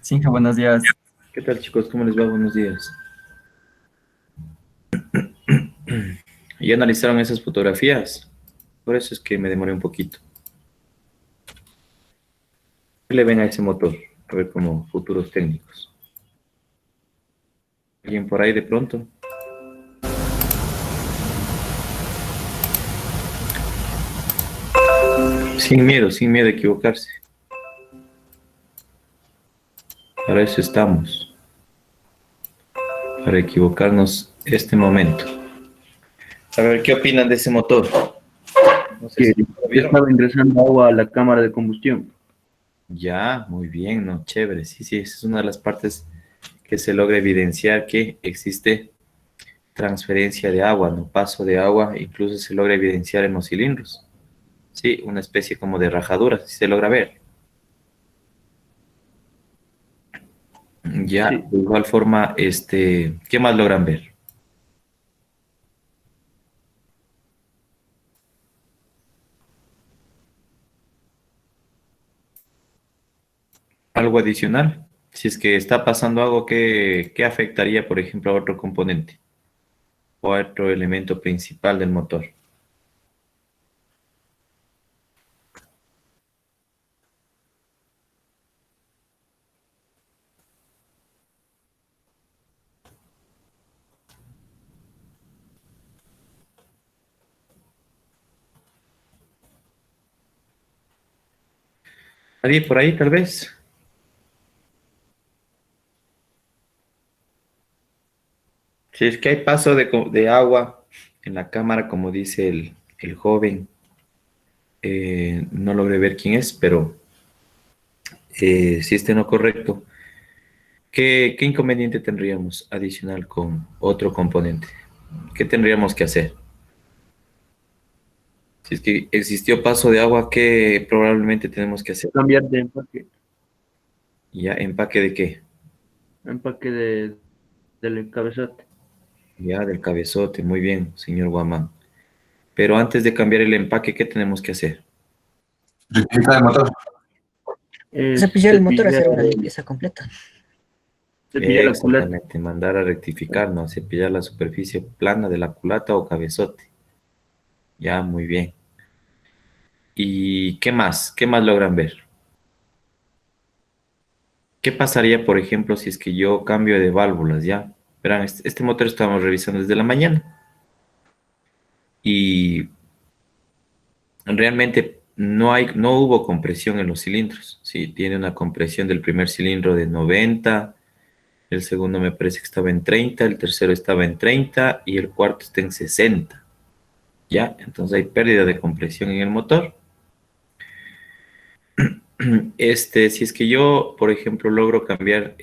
Cinja, buenos días. ¿Qué tal, chicos? ¿Cómo les va? Buenos días. ¿Ya analizaron esas fotografías? Por eso es que me demoré un poquito. ¿Qué le ven a ese motor? A ver, como futuros técnicos. ¿Alguien por ahí de pronto? Sin miedo a equivocarse. Para eso estamos. Para equivocarnos este momento. A ver, ¿qué opinan de ese motor? No sé Que si lo vieron. estaba ingresando agua a la cámara de combustión. Ya, muy bien, ¿no? Chévere. Sí, sí, esa es una de las partes que se logra evidenciar que existe transferencia de agua, no paso de agua, incluso se logra evidenciar en los cilindros. Sí, una especie como de rajadura, si se logra ver. Ya, Sí, de igual forma, ¿qué más logran ver? ¿Algo adicional? Si es que está pasando algo que afectaría, por ejemplo, a otro componente o a otro elemento principal del motor. ¿Nadie por ahí, tal vez? Si es que hay paso de agua en la cámara, como dice el joven, no logré ver quién es, pero si este no correcto, ¿qué inconveniente tendríamos adicional con otro componente? ¿Qué tendríamos que hacer? Si es que existió paso de agua, ¿qué probablemente tenemos que hacer? cambiar de empaque, ¿Ya empaque de qué? empaque del cabezote. Ya del cabezote, muy bien, señor Guamán. Pero antes de cambiar el empaque, ¿qué tenemos que hacer? Rectificar el motor. Es Cepillar el motor, hacer una limpieza completa. cepillar la culata. Exactamente, mandar a rectificar, ¿no? Cepillar la superficie plana de la culata o cabezote. Ya, muy bien. ¿Y qué más? ¿Qué más logran ver? ¿Qué pasaría, por ejemplo, si es que yo cambio de válvulas, ya? Verán, este motor estamos revisando desde la mañana y realmente no hubo compresión en los cilindros. Sí, tiene una compresión del primer cilindro de 90, el segundo me parece que estaba en 30, el tercero estaba en 30 y el cuarto está en 60. ¿Ya? Entonces hay pérdida de compresión en el motor. Si es que yo, por ejemplo, logro cambiar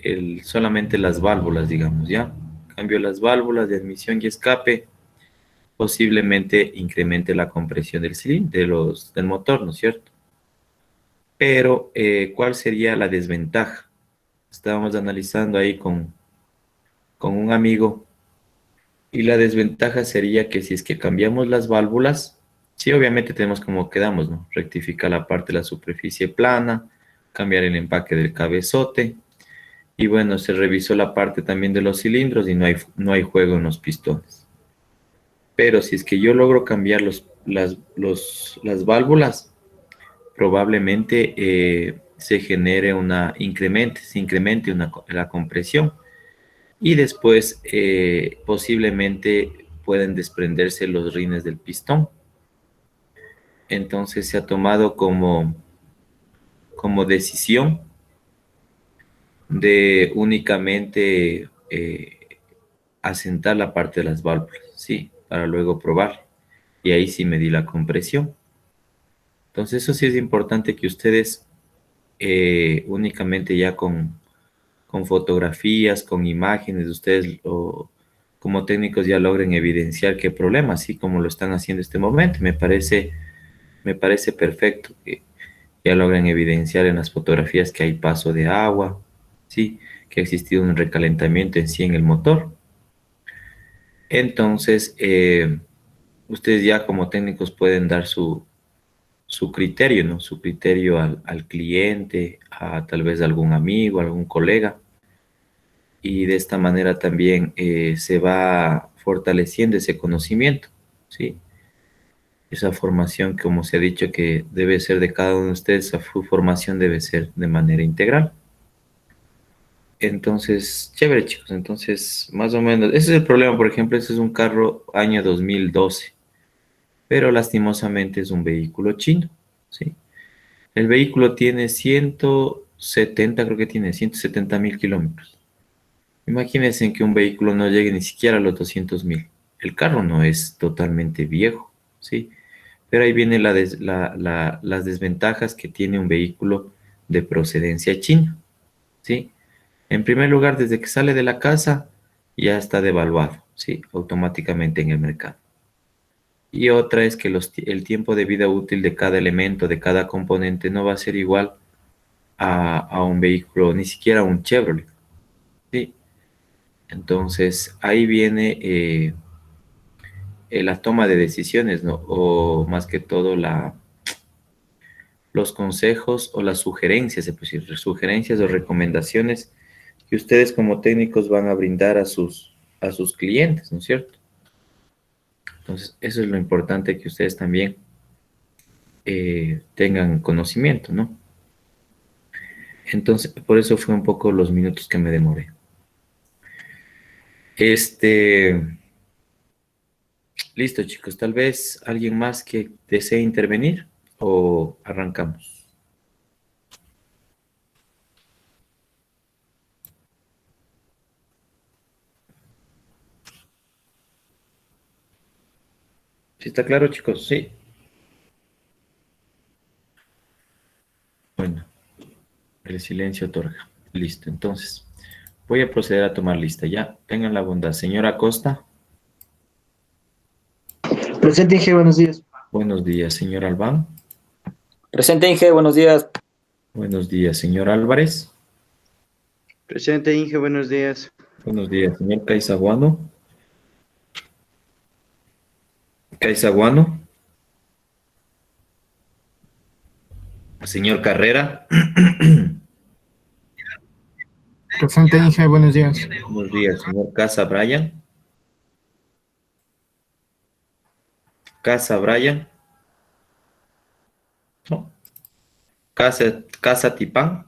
solamente las válvulas, digamos, ¿ya? Cambio las válvulas de admisión y escape, posiblemente incremente la compresión del cilindro, del motor, ¿no es cierto? Pero, ¿cuál sería la desventaja? Estábamos analizando ahí con un amigo y la desventaja sería que si es que cambiamos las válvulas, sí, obviamente tenemos como quedamos, ¿no? Rectificar la parte de la superficie plana, cambiar el empaque del cabezote y bueno, se revisó la parte también de los cilindros y no hay juego en los pistones. Pero si es que yo logro cambiar las válvulas, probablemente se incremente la compresión y después posiblemente pueden desprenderse los rines del pistón. Entonces se ha tomado como decisión de únicamente asentar la parte de las válvulas, sí, para luego probar. Y ahí sí medí la compresión. Entonces eso sí es importante que ustedes únicamente ya con fotografías, con imágenes, ustedes como técnicos ya logren evidenciar qué problema, así como lo están haciendo en este momento. Me parece perfecto que ya logren evidenciar en las fotografías que hay paso de agua, sí, que ha existido un recalentamiento en sí en el motor. Entonces, ustedes ya como técnicos pueden dar su su criterio, ¿no? Su criterio al cliente, a tal vez algún amigo, algún colega. Y de esta manera también se va fortaleciendo ese conocimiento, ¿sí? Esa formación, como se ha dicho, que debe ser de cada uno de ustedes, esa formación debe ser de manera integral. Entonces, chévere, chicos. Entonces, más o menos, ese es el problema. Por ejemplo, ese es un carro año 2012, pero lastimosamente es un vehículo chino, ¿sí? El vehículo tiene 170, creo que tiene 170.000 kilómetros. Imagínense que un vehículo no llegue ni siquiera a los 200.000. El carro no es totalmente viejo, ¿sí? Pero ahí vienen las desventajas que tiene un vehículo de procedencia china, ¿sí? En primer lugar, desde que sale de la casa ya está devaluado, ¿sí? Automáticamente en el mercado. Y otra es que el tiempo de vida útil de cada elemento, de cada componente, no va a ser igual a un vehículo, ni siquiera a un Chevrolet, ¿sí? Entonces, ahí viene la toma de decisiones, ¿no? O más que todo los consejos o las sugerencias, se puede decir, sugerencias o recomendaciones que ustedes como técnicos van a brindar a sus clientes, ¿no es cierto? Entonces, eso es lo importante que ustedes también tengan conocimiento, ¿no? Entonces, por eso fue un poco los minutos que me demoré. Listo, chicos. Tal vez alguien más que desee intervenir o arrancamos. ¿Sí está claro, chicos? Sí. Bueno, el silencio otorga. Listo. Entonces, voy a proceder a tomar lista. Ya, tengan la bondad. Señora Costa, Presente, Inge, buenos días. buenos días. Señor Albán, Presente, Inge, buenos días. buenos días. Señor Álvarez, Presente, Inge, buenos días. buenos días. Señor Caizaguano, Caizaguano, señor Carrera, Presente, Inge, buenos días. buenos días. Señor Casa Bryan, Casa Bryan, no. Casa Tipán.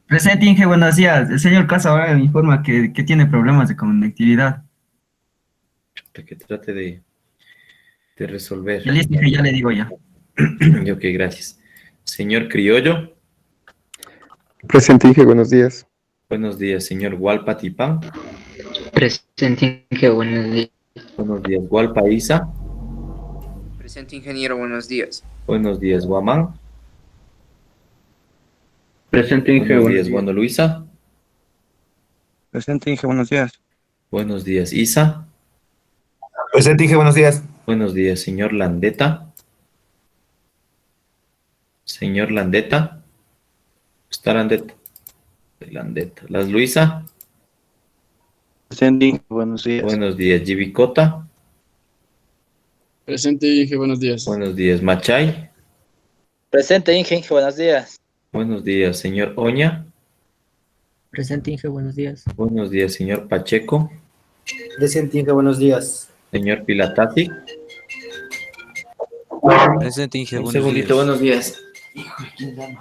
Presente, Inge, buenos días. El señor Casa ahora me informa que tiene problemas de conectividad. Que trate de resolver. Ya listo, Inge, ya le digo ya. Ok, gracias. Señor Criollo, Presente, Inge, buenos días. buenos días. Señor Hualpa Tipán, Presente, Inge, buenos días. buenos días. Hualpa Isa, Presente, ingeniero, buenos días. buenos días. Guamán, Presente, Inge, buenos buenos días. días. Guano Luisa, Presente, Inge, buenos días. buenos días. Isa, Presente, Inge, buenos días. buenos días. Señor Landeta, señor Landeta, está Landeta, Landeta. Las Luisa, Presente, Inge, buenos días. buenos días. Jibicota, Presente, Inge, buenos días. buenos días. Machay, Presente, Inge, buenos días. buenos días. Señor Oña, Presente, Inge, buenos días. buenos días. Señor Pacheco, Presente, Inge, buenos días. señor Pilatati. Presente, Inge, Un buenos segundito, días. buenos días. Hijo, ¿quién llama?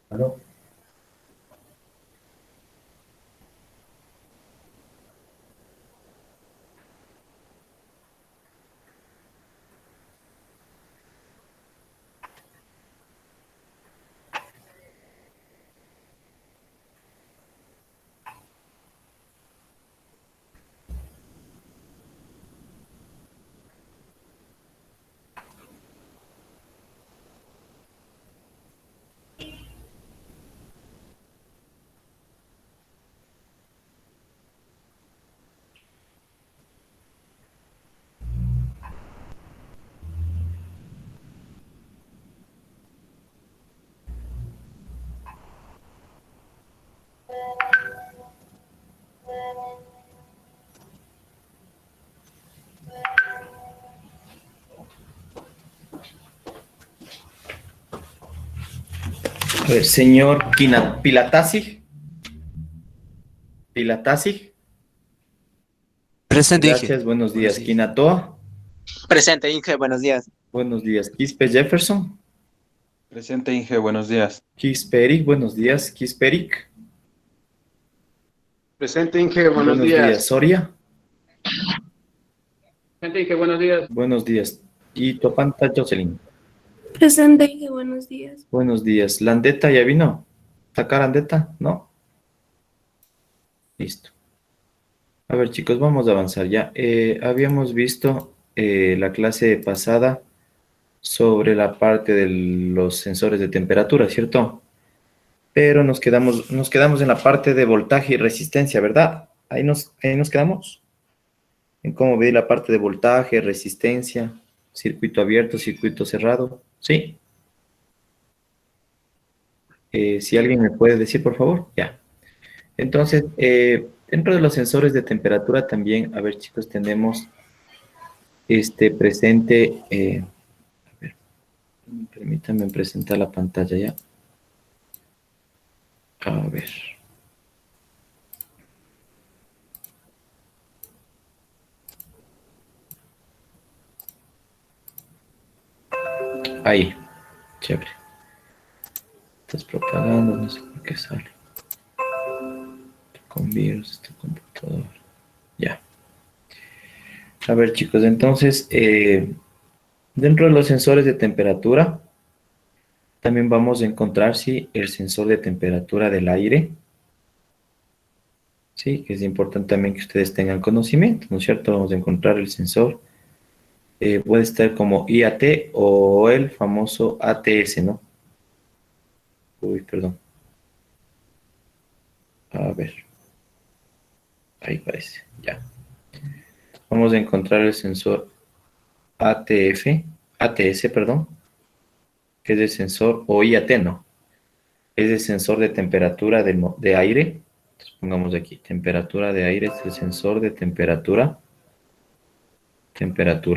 ¿Aló? A ver, señor Pilatasi. Pilatasi. Presente, Inge. Gracias, buenos días. Kinatoa. Presente, Inge, buenos días. Buenos días. Quispe Jefferson. Presente, Inge, buenos días. Kisperic, buenos días. Kisperic. Presente, Inge, buenos días. Soria. Presente, Inge, buenos días. Buenos días. Y Topanta Jocelyn. Presente, Inge, buenos días. Buenos días. ¿Landeta ya vino? ¿Sacar Landeta? ¿No? Listo. A ver, chicos, vamos a avanzar ya. Habíamos visto la clase pasada sobre la parte de los sensores de temperatura, ¿cierto? Pero nos quedamos en la parte de voltaje y resistencia, ¿verdad? Ahí nos quedamos. En cómo veis la parte de voltaje, resistencia, circuito abierto, circuito cerrado. ¿Sí? Si alguien me puede decir, por favor. Ya. Entonces, dentro de los sensores de temperatura también, a ver, chicos, tenemos presente. A ver, permítanme presentar la pantalla ya. A ver. Ahí. Chévere. Estás propagando, no sé por qué sale. Con virus, este computador. Ya. A ver, chicos, entonces, dentro de los sensores de temperatura, también vamos a encontrar, sí, el sensor de temperatura del aire. Sí, que es importante también que ustedes tengan conocimiento, ¿no es cierto? Vamos a encontrar el sensor. Puede estar como IAT o el famoso ATS, ¿no? Uy, perdón. A ver. Ahí parece, ya. Vamos a encontrar el sensor ATS, perdón, que es el sensor, o IAT, ¿no? Es el sensor de temperatura de aire. Entonces pongamos aquí, temperatura de aire, es el sensor de temperatura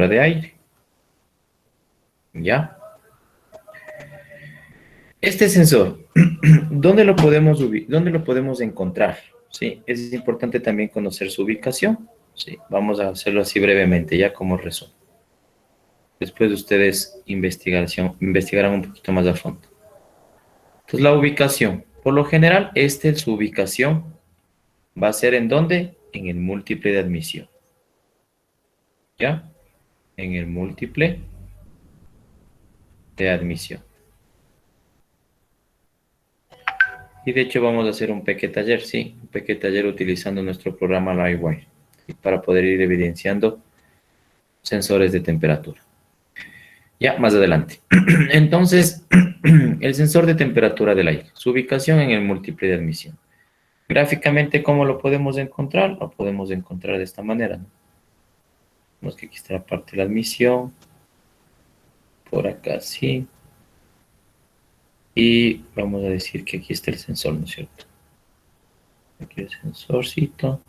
de aire. ¿Ya? Este sensor, ¿dónde lo podemos encontrar? Sí, es importante también conocer su ubicación. Sí, vamos a hacerlo así brevemente, ya como resumen. Después ustedes investigarán un poquito más a fondo. Entonces, la ubicación. Por lo general, su ubicación va a ser ¿en dónde? En el múltiple de admisión. ¿Ya? En el múltiple de admisión. Y de hecho vamos a hacer un pequeño taller, sí, un pequeño taller utilizando nuestro programa Livewire, ¿sí? Para poder ir evidenciando sensores de temperatura. Ya, más adelante. Entonces, el sensor de temperatura del aire, su ubicación en el múltiple de admisión. Gráficamente, ¿cómo lo podemos encontrar? Lo podemos encontrar de esta manera, ¿no? Vemos que aquí está la parte de la admisión. Por acá, sí. Y vamos a decir que aquí está el sensor, ¿no es cierto? Aquí el sensorcito.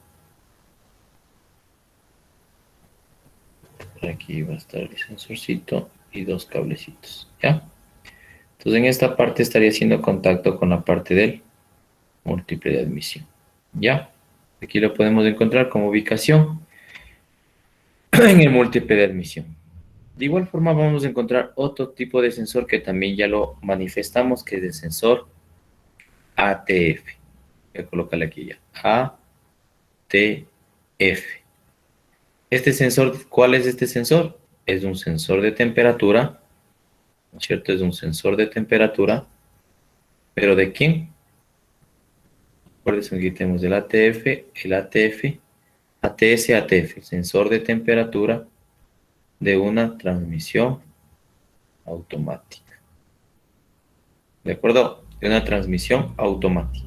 Por aquí va a estar el sensorcito y dos cablecitos, ¿ya? Entonces en esta parte estaría haciendo contacto con la parte del múltiple de admisión, ¿ya? Aquí lo podemos encontrar como ubicación en el múltiple de admisión. De igual forma vamos a encontrar otro tipo de sensor que también ya lo manifestamos, que es el sensor ATF. Voy a colocarle aquí ya. ATF. Este sensor, ¿cuál es este sensor? Es un sensor de temperatura, ¿no es cierto? Es un sensor de temperatura, pero ¿de quién? Acuérdense que tenemos el ATF, el ATF, ATS, ATF, el sensor de temperatura de una transmisión automática. ¿De acuerdo? De una transmisión automática.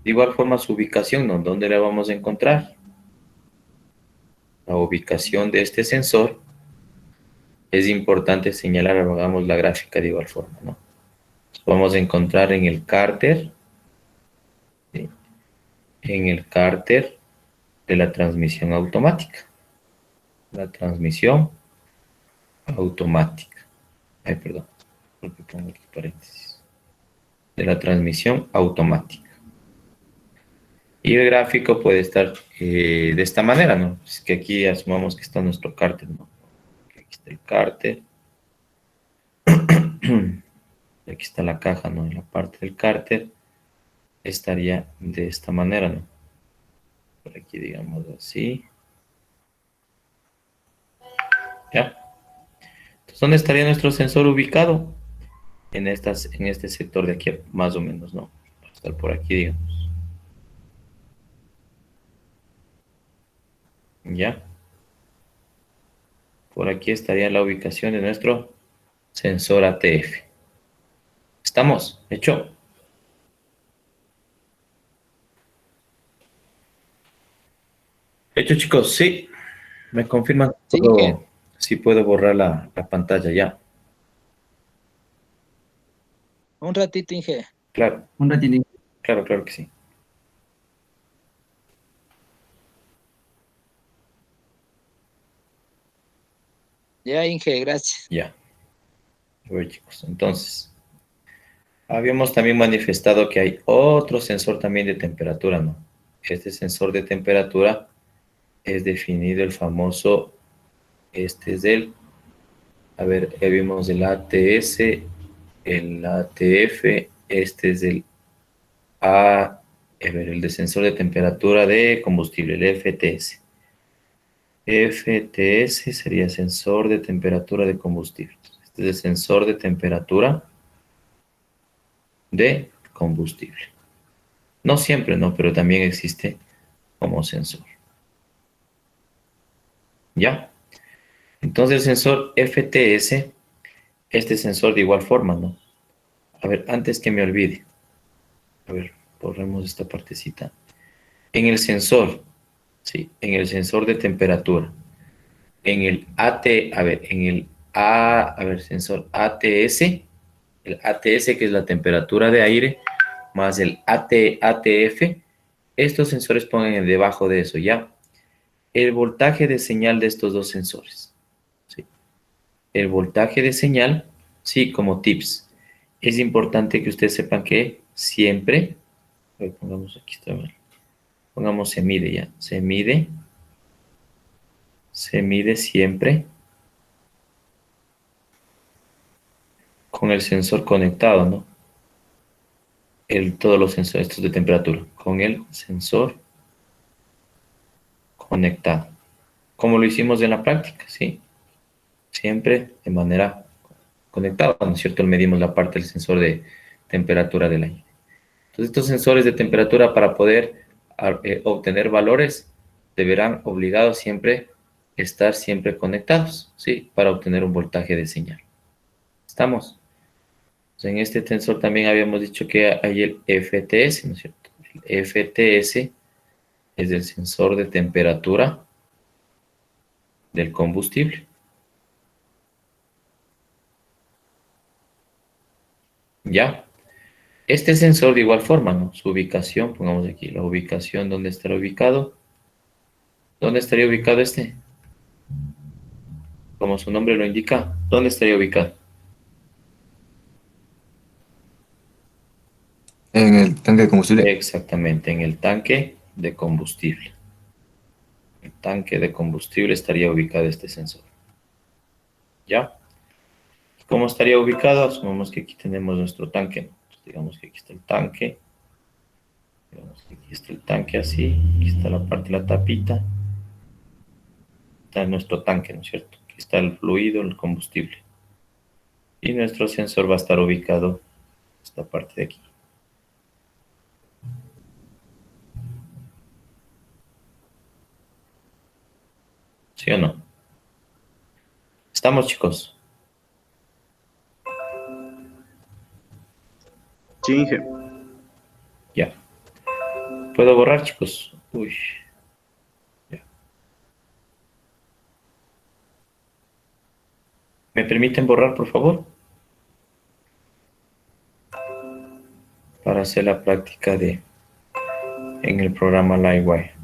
De igual forma su ubicación, ¿no? ¿Dónde la vamos a encontrar? La ubicación de este sensor es importante señalar, hagamos la gráfica de igual forma, ¿no? Vamos a encontrar en el cárter, ¿sí? En el cárter de la transmisión automática. La transmisión automática. Ay, perdón, porque pongo aquí paréntesis. de la transmisión automática. Y el gráfico puede estar de esta manera, ¿no? Es que aquí asumamos que está nuestro cárter, ¿no? Aquí está el cárter. Aquí está la caja, ¿no? En la parte del cárter estaría de esta manera, ¿no? Por aquí, digamos así. ¿Ya? Entonces, ¿dónde estaría nuestro sensor ubicado? En este sector de aquí, más o menos, ¿no? Va a estar por aquí, digamos. ¿Ya? Por aquí estaría la ubicación de nuestro sensor ATF. ¿Estamos? ¿Hecho? ¿Hecho, chicos? Sí. Me confirman Sí, si puedo borrar la pantalla ya. un ratito, Inge. Claro, Un ratito. claro que sí. Ya, Inge, gracias. Ya. Voy, chicos. Entonces, habíamos también manifestado que hay otro sensor también de temperatura, ¿no? Este sensor de temperatura es definido el famoso, este es del, a ver, ya vimos el ATS, el ATF, este es el a ver, el de sensor de temperatura de combustible, el FTS. FTS sería sensor de temperatura de combustible. Este es el sensor de temperatura de combustible. No siempre, no, pero también existe como sensor. ¿Ya? Entonces el sensor FTS, este sensor de igual forma, ¿no? A ver, antes que me olvide. A ver, borremos esta partecita. En el sensor, sí, en el sensor de temperatura. En el sensor ATS, el ATS que es la temperatura de aire, más el ATF, estos sensores pongan debajo de eso, ¿ya? El voltaje de señal de estos dos sensores, ¿sí? El voltaje de señal, sí, como tips. Es importante que ustedes sepan que siempre, a ver, pongamos aquí, está mal. Pongamos se mide ya, se mide siempre con el sensor conectado, ¿no? Todos los sensores estos de temperatura, con el sensor conectado. Como lo hicimos en la práctica, ¿sí? Siempre de manera conectada, ¿no es cierto? Medimos la parte del sensor de temperatura del aire. Entonces, estos sensores de temperatura para poder obtener valores deberán obligados siempre estar siempre conectados, ¿sí? Para obtener un voltaje de señal. ¿Estamos? En este tensor también habíamos dicho que hay el FTS, ¿no es cierto? El FTS es el sensor de temperatura del combustible. ¿Ya? Este sensor de igual forma, ¿no? Su ubicación, pongamos aquí la ubicación, ¿dónde estará ubicado? ¿Dónde estaría ubicado este? Como su nombre lo indica, ¿dónde estaría ubicado? En el tanque de combustible. Exactamente, en el tanque de combustible. El tanque de combustible estaría ubicado este sensor. ¿Ya? ¿Cómo estaría ubicado? Asumamos que aquí tenemos nuestro tanque, ¿no? Entonces, digamos que aquí está el tanque. Digamos que aquí está el tanque así. Aquí está la parte de la tapita. Está nuestro tanque, ¿no es cierto? Aquí está el fluido, el combustible. Y nuestro sensor va a estar ubicado en esta parte de aquí. ¿Sí o no? ¿Estamos, chicos? Sí, Inge. Ya. ¿Puedo borrar, chicos? Uy. Ya. ¿Me permiten borrar, por favor? Para hacer la práctica en el programa Livewire.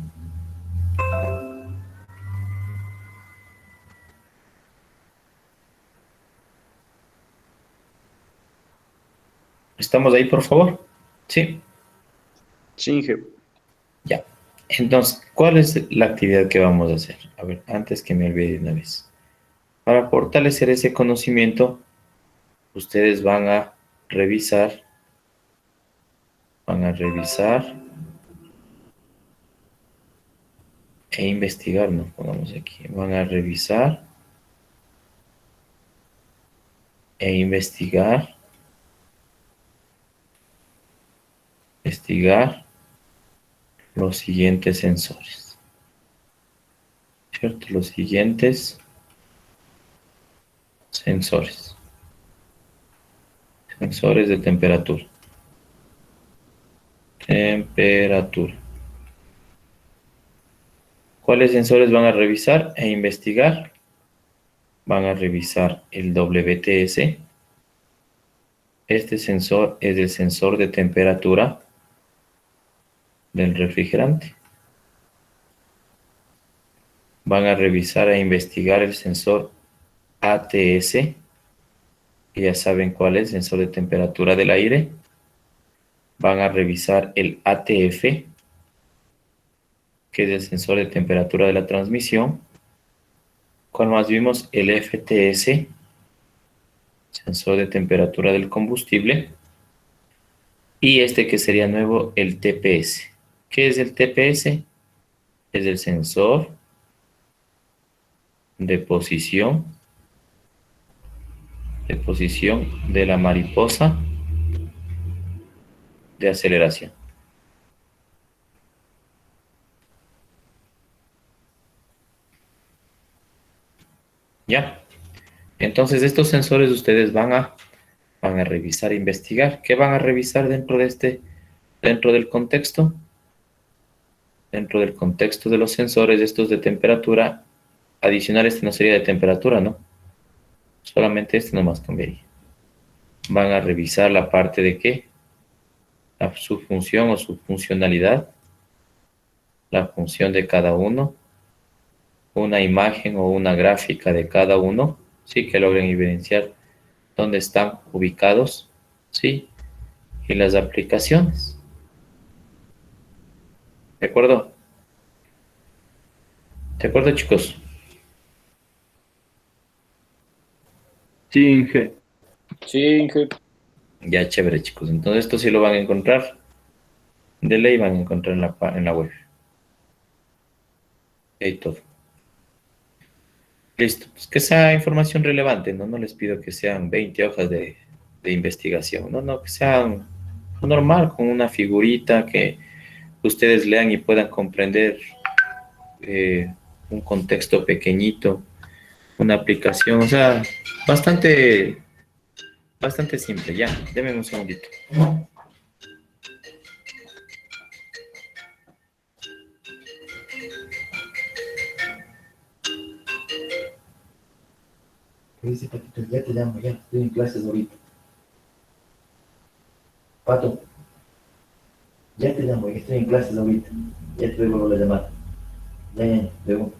¿Estamos ahí, por favor? Sí. Sí, Inge. Ya. Entonces, ¿cuál es la actividad que vamos a hacer? A ver, antes que me olvide de una vez. Para fortalecer ese conocimiento, ustedes van a revisar e investigar, ¿no? Pongamos aquí. Van a revisar e investigar los siguientes sensores. ¿Cierto? Los siguientes sensores. Sensores de temperatura. ¿Cuáles sensores van a revisar e investigar? Van a revisar el WTS. Este sensor es el sensor de temperatura del refrigerante. Van a revisar e investigar el sensor ATS, que ya saben cuál es, sensor de temperatura del aire. Van a revisar el ATF, que es el sensor de temperatura de la transmisión. ¿Cuál más vimos? El FTS, sensor de temperatura del combustible. Y este que sería nuevo, el TPS. ¿Qué es el TPS? Es el sensor de posición de la mariposa de aceleración. ¿Ya? Entonces estos sensores ustedes van a revisar e investigar. ¿Qué van a revisar dentro del contexto? Dentro del contexto de los sensores estos de temperatura, adicional este no sería de temperatura, ¿no? Solamente este nomás cambiaría. Van a revisar la parte de ¿qué? Su función o su funcionalidad, la función de cada uno, una imagen o una gráfica de cada uno, ¿sí? Que logren evidenciar dónde están ubicados, ¿sí? Y las aplicaciones. ¿De acuerdo? ¿De acuerdo, chicos? Sí, Inge. Sí, Inge. Ya, chévere, chicos. Entonces esto sí lo van a encontrar. De ley van a encontrar en la web. Y todo. Listo. Pues que sea información relevante, ¿no? No les pido que sean 20 hojas de investigación. No, que sean normal, con una figurita que ustedes lean y puedan comprender un contexto pequeñito, una aplicación, o sea, bastante simple. Ya, denme un segundito. ¿Qué dice Patito? Ya te llamo, ya estoy en clases ahorita. Pato, ya te llamo, ya estoy en clases ahorita. Ya te vuelvo a llamar. Ya, de uno.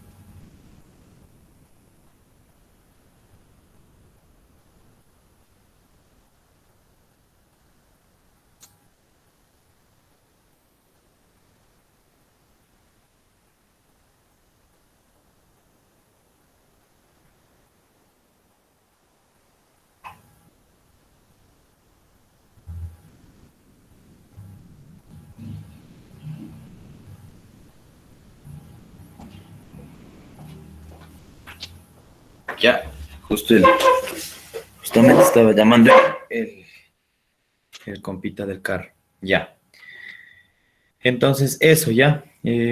Ya, justamente estaba llamando el compita del carro. Ya. Entonces, eso ya.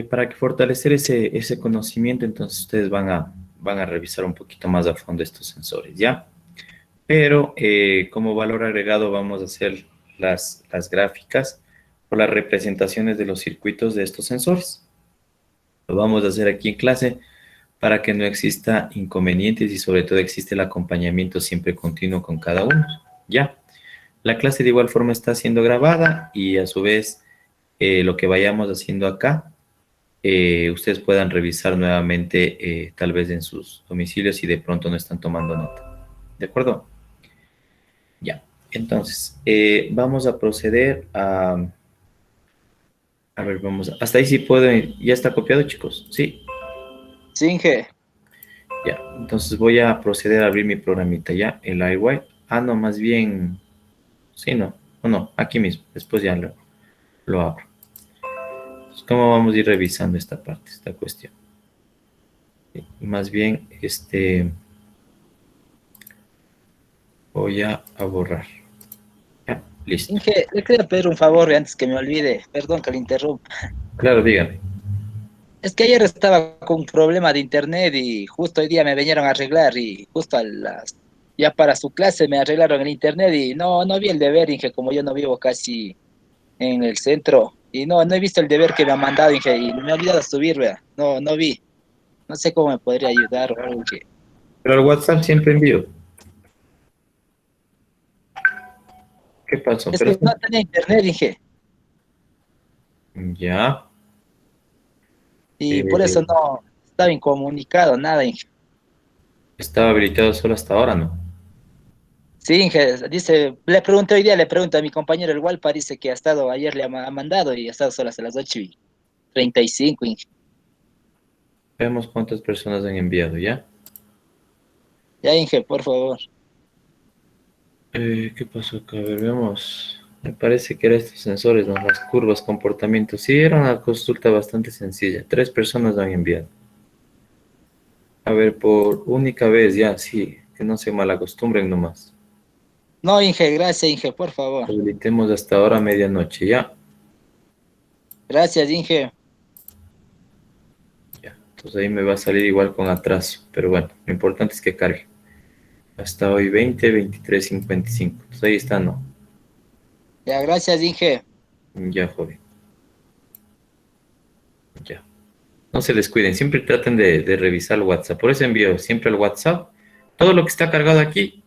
Para que fortalecer ese conocimiento, entonces ustedes van a revisar un poquito más a fondo estos sensores, ¿ya? Pero como valor agregado vamos a hacer las gráficas o las representaciones de los circuitos de estos sensores. Lo vamos a hacer aquí en clase para que no exista inconvenientes y sobre todo existe el acompañamiento siempre continuo con cada uno, ¿ya? La clase de igual forma está siendo grabada y a su vez lo que vayamos haciendo acá, ustedes puedan revisar nuevamente tal vez en sus domicilios si de pronto no están tomando nota. ¿De acuerdo? Ya. Entonces, vamos a proceder a... A ver, hasta ahí sí puedo... ¿Ya está copiado, chicos? Sí. Sí, Inge. Ya, entonces voy a proceder a abrir mi programita ya, el iWire. Ah, no, más bien... Sí, no. No, aquí mismo. Después ya lo abro. Entonces, ¿cómo vamos a ir revisando esta parte, esta cuestión? Más bien, voy a borrar. Ya, listo. Inge, le quería pedir un favor antes que me olvide. Perdón que le interrumpa. Claro, dígame. Es que ayer estaba con un problema de internet y justo hoy día me vinieron a arreglar y justo ya para su clase me arreglaron el internet y no vi el deber, Inge, como yo no vivo casi en el centro y no he visto el deber que me han mandado, Inge, y me he olvidado subir, vea. No vi. No sé cómo me podría ayudar o algo que... Pero al WhatsApp siempre envío. ¿Qué pasó? Es que no tenía internet, Inge, Ya. y por eso no estaba incomunicado, nada, Inge. Estaba habilitado solo hasta ahora, ¿no? Sí, Inge, dice, le pregunté hoy día, le pregunto a mi compañero el Walpa, dice que ha estado, ayer le ha mandado y ha estado solo hasta las 8:35, Inge. Veamos cuántas personas han enviado, ¿ya? Ya, Inge, por favor. ¿Qué pasó acá? A ver, veamos. Me parece que eran estos sensores, ¿no? Las curvas, comportamiento. Sí, era una consulta bastante sencilla. 3 personas lo han enviado. A ver, por única vez, ya, sí. Que no se malacostumbren nomás. No, Inge, gracias, Inge, por favor. Habilitemos hasta ahora medianoche, ¿ya? Gracias, Inge. Ya. Entonces ahí me va a salir igual con atraso. Pero bueno, lo importante es que cargue. Hasta hoy 20, 23, 55. Entonces ahí está, ¿no? Ya, gracias, Inge. Ya, joven. Ya. No se descuiden, siempre traten de revisar el WhatsApp. Por eso envío siempre el WhatsApp. Todo lo que está cargado aquí,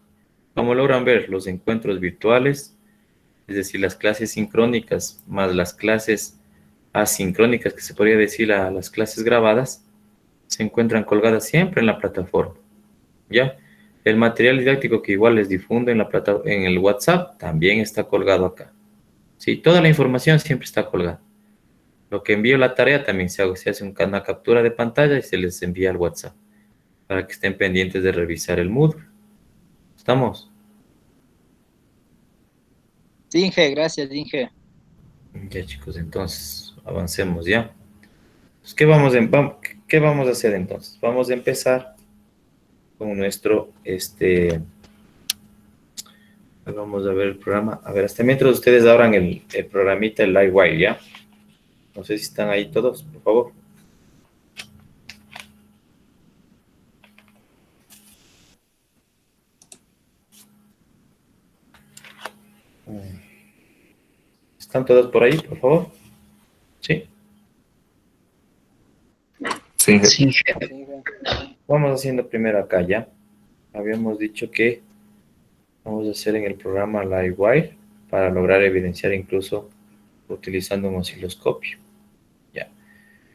como logran ver, los encuentros virtuales, es decir, las clases sincrónicas más las clases asincrónicas, que se podría decir a las clases grabadas, se encuentran colgadas siempre en la plataforma. ¿Ya? El material didáctico que igual les difundo en el WhatsApp también está colgado acá. Sí, toda la información siempre está colgada. Lo que envío la tarea también se hace una captura de pantalla y se les envía al WhatsApp para que estén pendientes de revisar el Moodle. ¿Estamos? Sí, Inge, gracias, Inge. Ya, chicos, entonces avancemos ya. Pues, ¿qué vamos a hacer entonces? Vamos a empezar con nuestro, vamos a ver el programa. A ver, hasta mientras ustedes abran el programita, el Livewire, ¿ya? No sé si están ahí todos, por favor. ¿Están todos por ahí, por favor? ¿Sí? Sí, Sí, Vamos haciendo primero acá, ¿ya? Habíamos dicho que vamos a hacer en el programa Livewire para lograr evidenciar incluso utilizando un osciloscopio. Ya.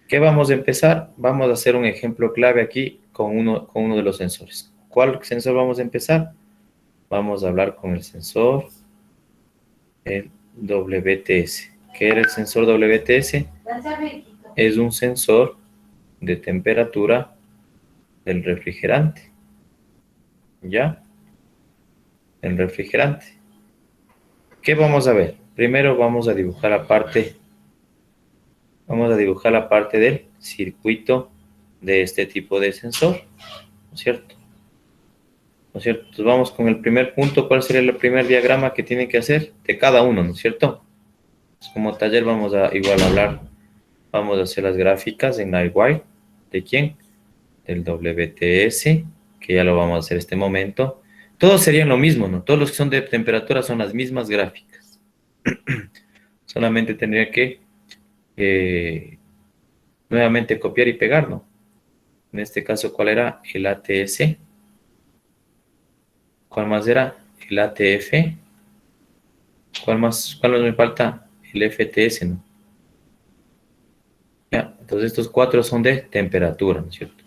¿Qué vamos a empezar? Vamos a hacer un ejemplo clave aquí con uno de los sensores. ¿Cuál sensor vamos a empezar? Vamos a hablar con el sensor, el WTS. ¿Qué era el sensor WTS? Es un sensor de temperatura del refrigerante. ¿Ya? El refrigerante. ¿Qué vamos a ver? Primero vamos a dibujar la parte del circuito de este tipo de sensor, ¿no es cierto? ¿No es cierto? Entonces vamos con el primer punto. ¿Cuál sería el primer diagrama que tienen que hacer? De cada uno, ¿no es cierto? Pues como taller vamos a vamos a hacer las gráficas en Livewire. ¿De quién? Del WTS, que ya lo vamos a hacer en este momento. Todos serían lo mismo, ¿no? Todos los que son de temperatura son las mismas gráficas. Solamente tendría que nuevamente copiar y pegar, ¿no? En este caso, ¿cuál era? El ATS. ¿Cuál más era? El ATF. ¿Cuál más me falta? El FTS, ¿no? Ya, entonces estos 4 son de temperatura, ¿no es cierto?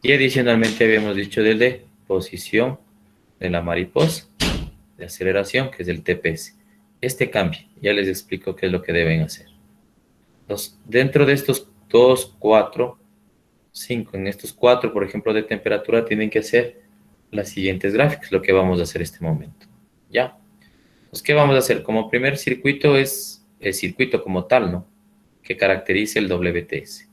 Y adicionalmente habíamos dicho del de posición de la mariposa. de aceleración, que es el TPS. Este cambia, ya les explico qué es lo que deben hacer. Entonces, dentro de estos 2, 4, 5, en estos 4, por ejemplo, de temperatura, tienen que hacer las siguientes gráficas, lo que vamos a hacer en este momento. ¿Ya? Entonces, ¿qué vamos a hacer? Como primer circuito es el circuito como tal, ¿no? Que caracteriza el WTS.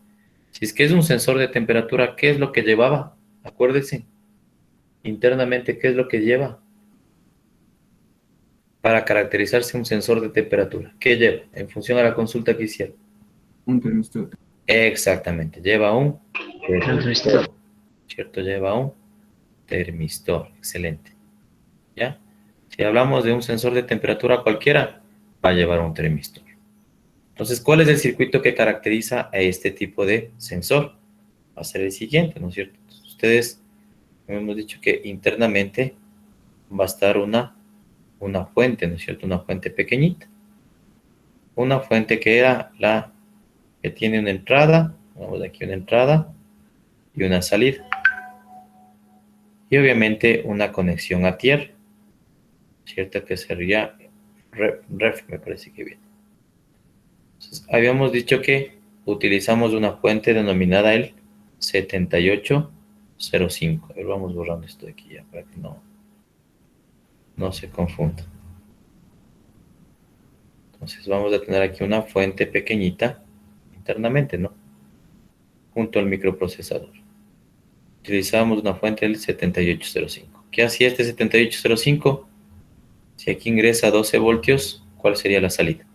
Si es que es un sensor de temperatura, ¿qué es lo que llevaba? Acuérdense, internamente, ¿qué es lo que lleva? Para caracterizarse un sensor de temperatura. ¿Qué lleva? En función a la consulta que hicieron. Un termistor. Exactamente, lleva un Termistor. ¿Cierto? Lleva un termistor. Excelente. ¿Ya? Si hablamos de un sensor de temperatura cualquiera, va a llevar un termistor. Entonces, ¿cuál es el circuito que caracteriza a este tipo de sensor? Va a ser el siguiente, ¿no es cierto? Entonces, ustedes hemos dicho que internamente va a estar una fuente, ¿no es cierto? Una fuente pequeñita. Una fuente que era la que tiene una entrada, vamos aquí una entrada y una salida. Y obviamente una conexión a tierra, ¿cierto? Que sería ref, me parece que viene. Entonces, habíamos dicho que utilizamos una fuente denominada el 7805. A ver, vamos borrando esto de aquí ya para que no se confunda. Entonces vamos a tener aquí una fuente pequeñita internamente, ¿no? Junto al microprocesador. Utilizamos una fuente del 7805. ¿Qué hacía este 7805? Si aquí ingresa 12 voltios, ¿cuál sería la salida?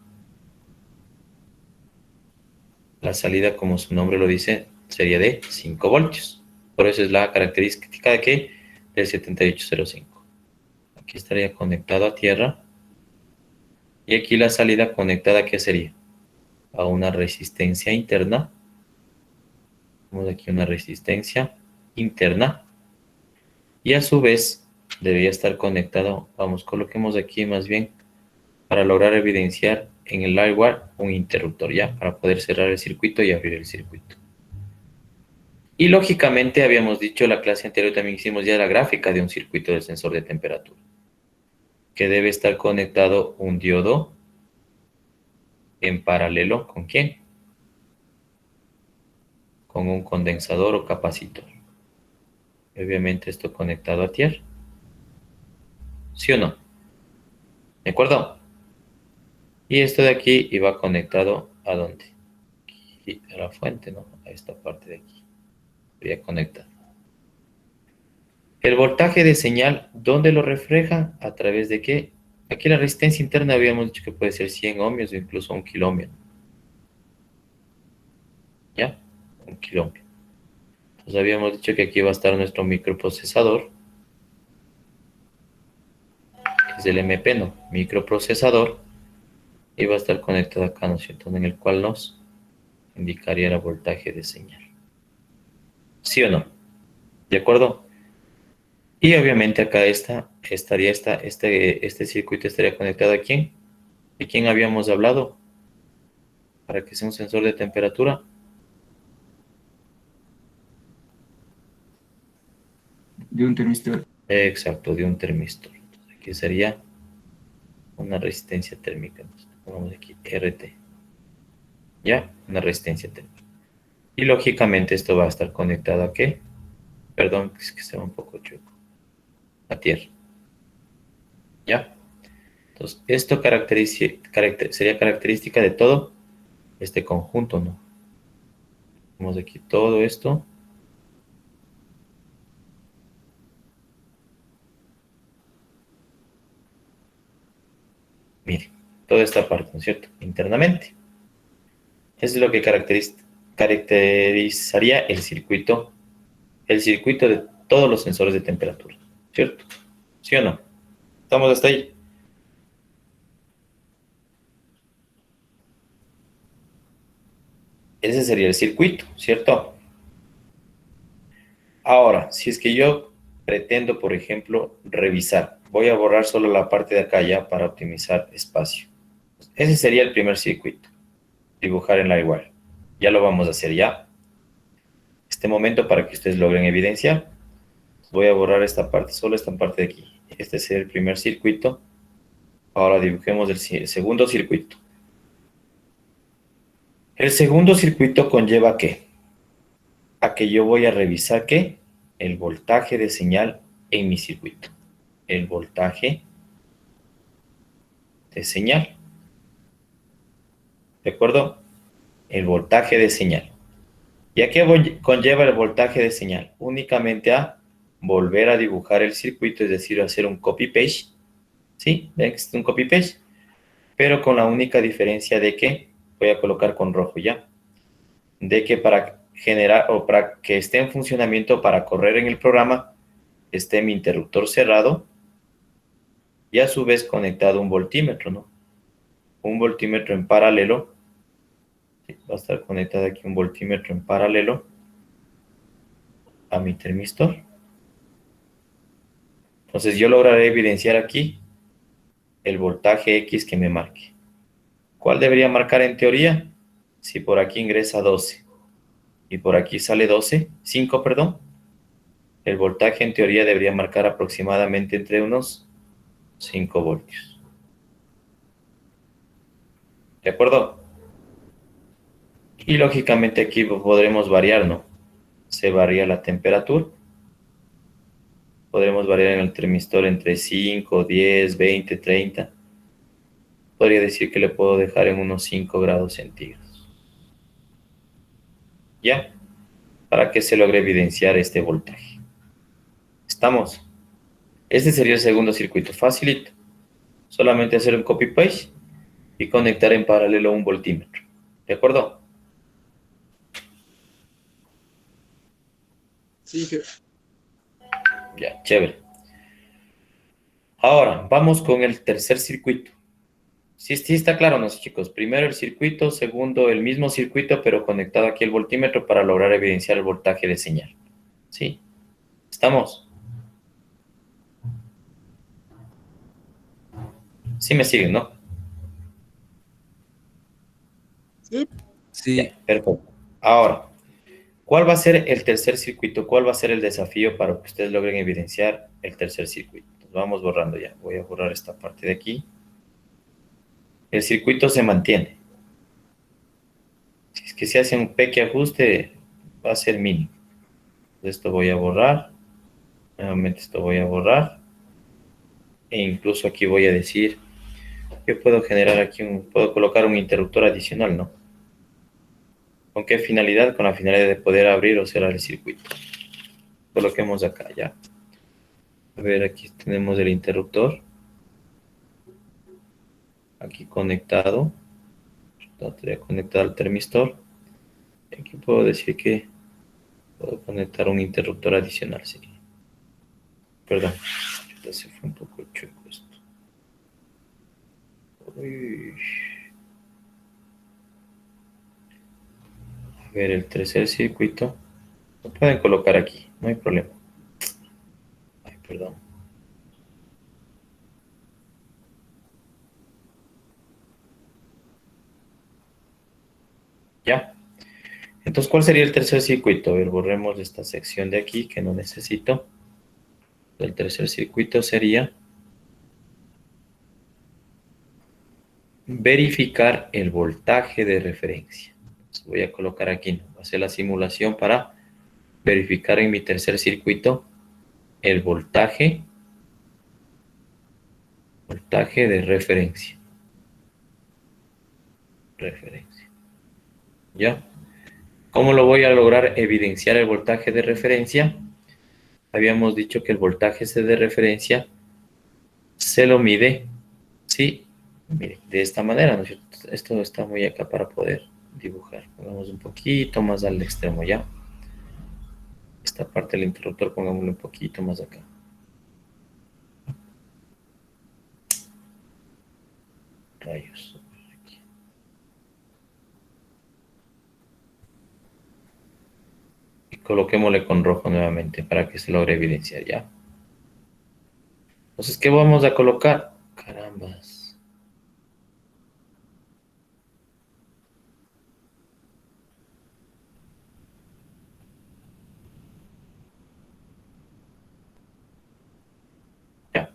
La salida, como su nombre lo dice, sería de 5 voltios. Por eso es la característica de ¿qué? Del 7805. Aquí estaría conectado a tierra. Y aquí la salida conectada, ¿qué sería? A una resistencia interna. Tenemos aquí una resistencia interna. Y a su vez, debería estar conectado, vamos, coloquemos aquí más bien, para lograr evidenciar en el LiveWire un interruptor, ¿ya? Para poder cerrar el circuito y abrir el circuito. Y lógicamente, habíamos dicho en la clase anterior, también hicimos ya la gráfica de un circuito del sensor de temperatura. Que debe estar conectado un diodo en paralelo, ¿con quién? Con un condensador o capacitor. Obviamente esto conectado a tierra. ¿Sí o no? ¿De acuerdo? Y esto de aquí iba conectado ¿a dónde? Aquí, a la fuente, ¿no? A esta parte de aquí. Voy a conectar. El voltaje de señal, ¿dónde lo refleja? ¿A través de qué? Aquí la resistencia interna habíamos dicho que puede ser 100 ohmios o incluso 1 kiloohmio. ¿Ya? 1 kiloohmio. Entonces habíamos dicho que aquí va a estar nuestro microprocesador. Que es el MP, ¿no? Microprocesador. Y va a estar conectado acá, ¿no es cierto? En el cual nos indicaría el voltaje de señal. ¿Sí o no? ¿De acuerdo? Y obviamente acá este circuito estaría conectado ¿a quién? ¿De quién habíamos hablado? Para que sea un sensor de temperatura. De un termistor. Exacto, de un termistor. Entonces, aquí sería una resistencia térmica. Pongamos aquí RT. ¿Ya? Una resistencia térmica. Y lógicamente esto va a estar conectado ¿a qué? Perdón, es que se va un poco chueco. A tierra. ¿Ya? Entonces, esto sería característica de todo este conjunto, ¿no? Vemos aquí todo esto. Miren, toda esta parte, ¿no es cierto? Internamente. Eso es lo que caracterizaría el circuito de todos los sensores de temperatura, ¿cierto? ¿Sí o no? ¿Estamos hasta ahí? Ese sería el circuito, ¿cierto? Ahora, si es que yo pretendo, por ejemplo, revisar, voy a borrar solo la parte de acá ya para optimizar espacio. Ese sería el primer circuito. Dibujar en LiveWire. Ya lo vamos a hacer ya. Este momento para que ustedes logren evidenciar. Voy a borrar esta parte, solo esta parte de aquí. Este es el primer circuito. Ahora dibujemos el segundo circuito. El segundo circuito conlleva ¿qué? A que yo voy a revisar ¿qué? El voltaje de señal en mi circuito. El voltaje de señal. ¿De acuerdo? El voltaje de señal. ¿Y a qué conlleva el voltaje de señal? Únicamente a volver a dibujar el circuito, es decir, hacer un copy-paste. ¿Sí? ¿Ven que es un copy-paste? Pero con la única diferencia de que, voy a colocar con rojo ya, de que para generar o para que esté en funcionamiento, para correr en el programa, esté mi interruptor cerrado y a su vez conectado un voltímetro, ¿no? Un voltímetro en paralelo. Va a estar conectado aquí un voltímetro en paralelo a mi termistor. Entonces yo lograré evidenciar aquí el voltaje X que me marque. ¿Cuál debería marcar en teoría? Si por aquí ingresa 12 y por aquí sale 5, perdón. El voltaje en teoría debería marcar aproximadamente entre unos 5 voltios. ¿De acuerdo? Y lógicamente aquí podremos variar, ¿no? Se varía la temperatura. Podremos variar en el termistor entre 5, 10, 20, 30. Podría decir que le puedo dejar en unos 5 grados centígrados. ¿Ya? Para que se logre evidenciar este voltaje. ¿Estamos? Este sería el segundo circuito. Facilito. Solamente hacer un copy-paste y conectar en paralelo un voltímetro. ¿De acuerdo? Sí, jefe. Ya, chévere. Ahora, vamos con el tercer circuito. Sí, sí está claro, ¿no, chicos? Primero el circuito, segundo el mismo circuito, pero conectado aquí el voltímetro para lograr evidenciar el voltaje de señal. ¿Sí? ¿Estamos? Sí me siguen, ¿no? Sí. Ya, perfecto. Ahora, ¿cuál va a ser el tercer circuito? ¿Cuál va a ser el desafío para que ustedes logren evidenciar el tercer circuito? Vamos borrando ya. Voy a borrar esta parte de aquí. El circuito se mantiene. Si es que se hace un pequeño ajuste, va a ser mínimo. Esto voy a borrar. Nuevamente esto voy a borrar. E incluso aquí voy a decir que puedo generar aquí puedo colocar un interruptor adicional, ¿no? ¿Con qué finalidad? Con la finalidad de poder abrir o cerrar el circuito. Coloquemos acá ya. A ver, aquí tenemos el interruptor. Aquí conectado. Estaría conectado al termistor. Aquí puedo decir que puedo conectar un interruptor adicional, sí. Perdón, se fue un poco chueco esto. Uy. A ver, el tercer circuito. Lo pueden colocar aquí, no hay problema. Ay, perdón. Ya. Entonces, ¿cuál sería el tercer circuito? A ver, borremos esta sección de aquí que no necesito. El tercer circuito sería verificar el voltaje de referencia. Entonces, voy a colocar aquí, ¿no? Voy a hacer la simulación para verificar en mi tercer circuito el voltaje de referencia. ¿Ya? ¿Cómo lo voy a lograr evidenciar el voltaje de referencia? Habíamos dicho que el voltaje de referencia se lo mide, ¿sí? Mire, de esta manera, ¿no es cierto? Esto está muy acá para poder dibujar. Pongamos un poquito más al extremo, ¿ya? Esta parte del interruptor pongámoslo un poquito más acá. Rayos. Y coloquémosle con rojo nuevamente para que se logre evidenciar, ¿ya? Entonces, ¿qué vamos a colocar? Carambas. Ya.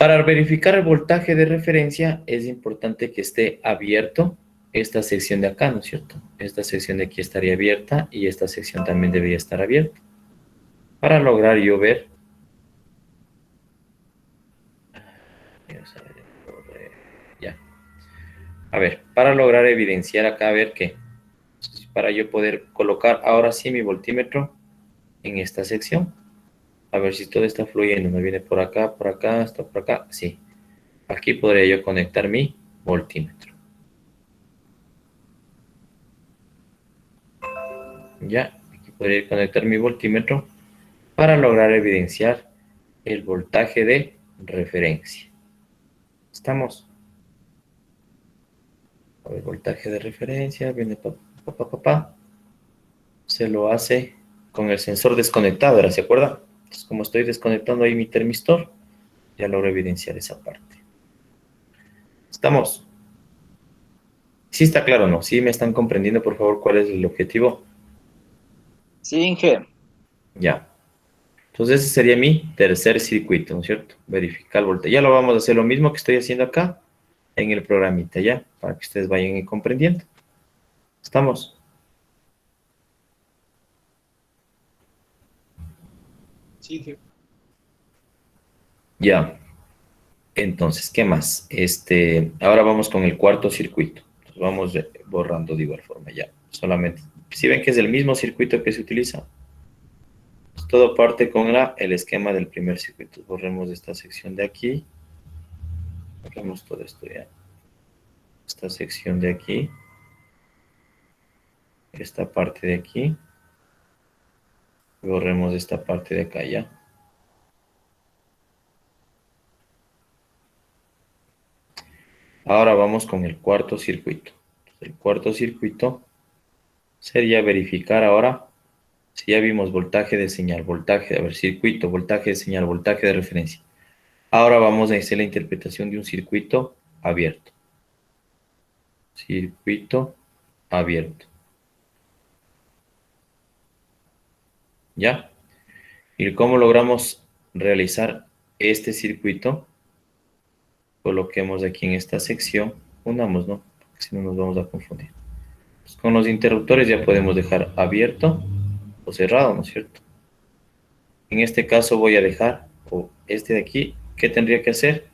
Para verificar el voltaje de referencia es importante que esté abierto esta sección de acá, ¿no es cierto? Esta sección de aquí estaría abierta y esta sección también debería estar abierta. Para lograr yo ver... Ya. A ver, para lograr evidenciar acá, a ver qué. Para yo poder colocar ahora sí mi voltímetro en esta sección. A ver si todo está fluyendo. Me viene por acá, está por acá. Sí. Aquí podría yo conectar mi voltímetro. Ya, aquí podría conectar mi voltímetro para lograr evidenciar el voltaje de referencia. ¿Estamos? El voltaje de referencia viene se lo hace con el sensor desconectado, ¿ahora se acuerda? Entonces, como estoy desconectando ahí mi termistor, ya logro evidenciar esa parte. ¿Estamos? ¿Sí está claro o no? ¿Sí me están comprendiendo, por favor, cuál es el objetivo? Sí, Inge. Ya. Entonces ese sería mi tercer circuito, ¿no es cierto? Verificar el voltaje. Ya lo vamos a hacer lo mismo que estoy haciendo acá en el programita, ¿ya? Para que ustedes vayan comprendiendo. ¿Estamos? Sí, Inge. Ya. Entonces, ¿qué más? Ahora vamos con el cuarto circuito. Entonces, vamos borrando de igual forma, ya. Solamente, si ven que es el mismo circuito que se utiliza, pues todo parte con el esquema del primer circuito. Borremos esta sección de aquí. Borremos todo esto ya. Esta sección de aquí. Esta parte de aquí. Borremos esta parte de acá ya. Ahora vamos con el cuarto circuito. El cuarto circuito sería verificar ahora si ya vimos voltaje de señal, voltaje, a ver, circuito, voltaje de señal, voltaje de referencia. Ahora vamos a hacer la interpretación de un circuito abierto. Circuito abierto. ¿Ya? ¿Y cómo logramos realizar este circuito? Coloquemos aquí en esta sección, unamos, ¿no? Porque si no nos vamos a confundir. Pues con los interruptores ya podemos dejar abierto o cerrado, ¿no es cierto? En este caso voy a dejar, o este de aquí, ¿qué tendría que hacer?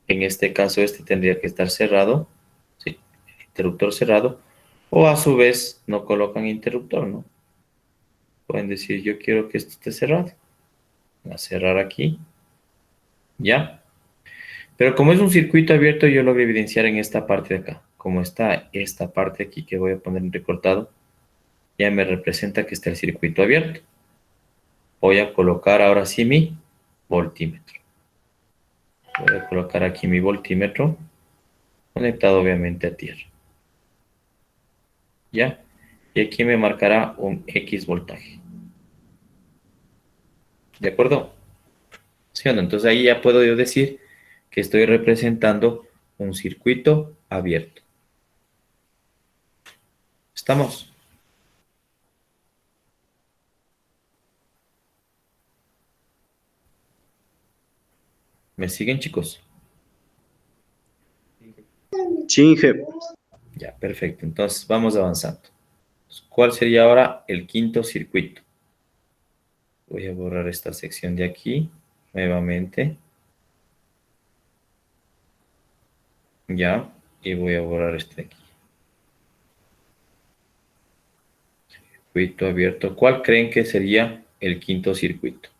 En este caso este tendría que estar cerrado, ¿sí? Interruptor cerrado, o a su vez no colocan interruptor, ¿no? Pueden decir, yo quiero que esto esté cerrado. Voy a cerrar aquí, ¿ya? Pero como es un circuito abierto, yo logro evidenciar en esta parte de acá. Como está esta parte aquí que voy a poner en recortado, ya me representa que está el circuito abierto. Voy a colocar ahora sí mi voltímetro. Voy a colocar aquí mi voltímetro, conectado obviamente a tierra. ¿Ya? Y aquí me marcará un X voltaje. ¿De acuerdo? ¿Sí o no? Entonces ahí ya puedo yo decir que estoy representando un circuito abierto. ¿Estamos? ¿Me siguen, chicos? Sí, Inge. Ya, perfecto. Entonces vamos avanzando. ¿Cuál sería ahora el quinto circuito? Voy a borrar esta sección de aquí nuevamente. Ya, y voy a borrar este de aquí. Circuito abierto. ¿Cuál creen que sería el quinto circuito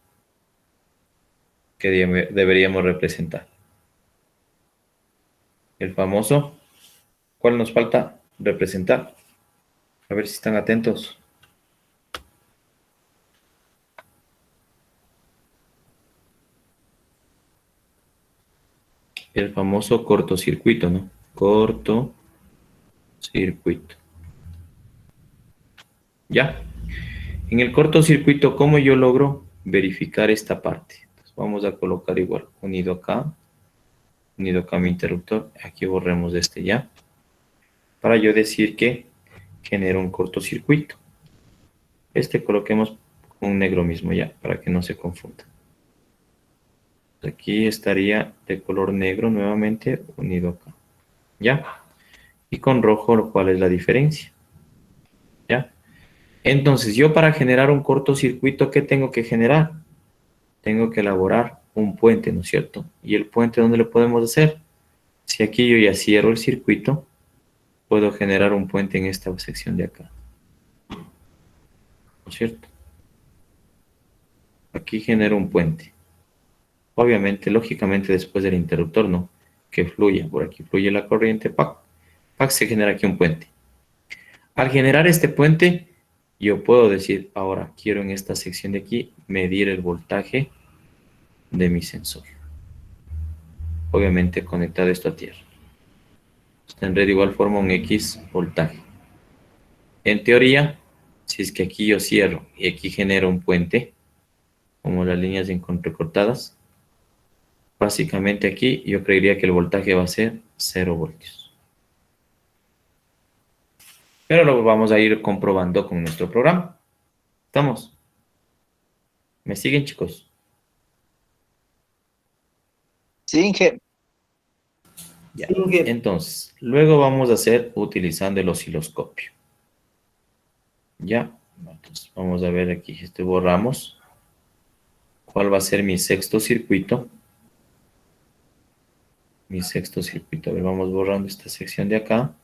que deberíamos representar? El famoso. ¿Cuál nos falta representar? A ver si están atentos. El famoso cortocircuito, ¿no? Cortocircuito. ¿Ya? En el cortocircuito, ¿cómo yo logro verificar esta parte? Entonces, vamos a colocar igual, unido acá mi interruptor. Aquí borremos este ya. Para yo decir que genera un cortocircuito. Coloquemos un negro mismo ya, para que no se confunda. Aquí estaría de color negro nuevamente unido acá. ¿Ya? Y con rojo, ¿cuál es la diferencia? ¿Ya? Entonces, yo para generar un cortocircuito, ¿qué tengo que generar? Tengo que elaborar un puente, ¿no es cierto? ¿Y el puente dónde lo podemos hacer? Si aquí yo ya cierro el circuito, puedo generar un puente en esta sección de acá. ¿No es cierto? Aquí genero un puente. Obviamente, lógicamente, después del interruptor, ¿no? Que fluya. Por aquí fluye la corriente, ¡pac! ¡Pac! Se genera aquí un puente. Al generar este puente, yo puedo decir, ahora quiero en esta sección de aquí medir el voltaje de mi sensor. Obviamente conectado esto a tierra. Tendré de igual forma un X voltaje. En teoría, si es que aquí yo cierro y aquí genero un puente, como las líneas entrecortadas, básicamente aquí yo creería que el voltaje va a ser 0 voltios. Pero lo vamos a ir comprobando con nuestro programa. ¿Estamos? ¿Me siguen, chicos? Sí, Inge. Ya. Entonces, luego vamos a hacer utilizando el osciloscopio. Ya. Entonces, vamos a ver aquí, borramos. ¿Cuál va a ser mi sexto circuito? Mi sexto circuito. A ver, vamos borrando esta sección de acá.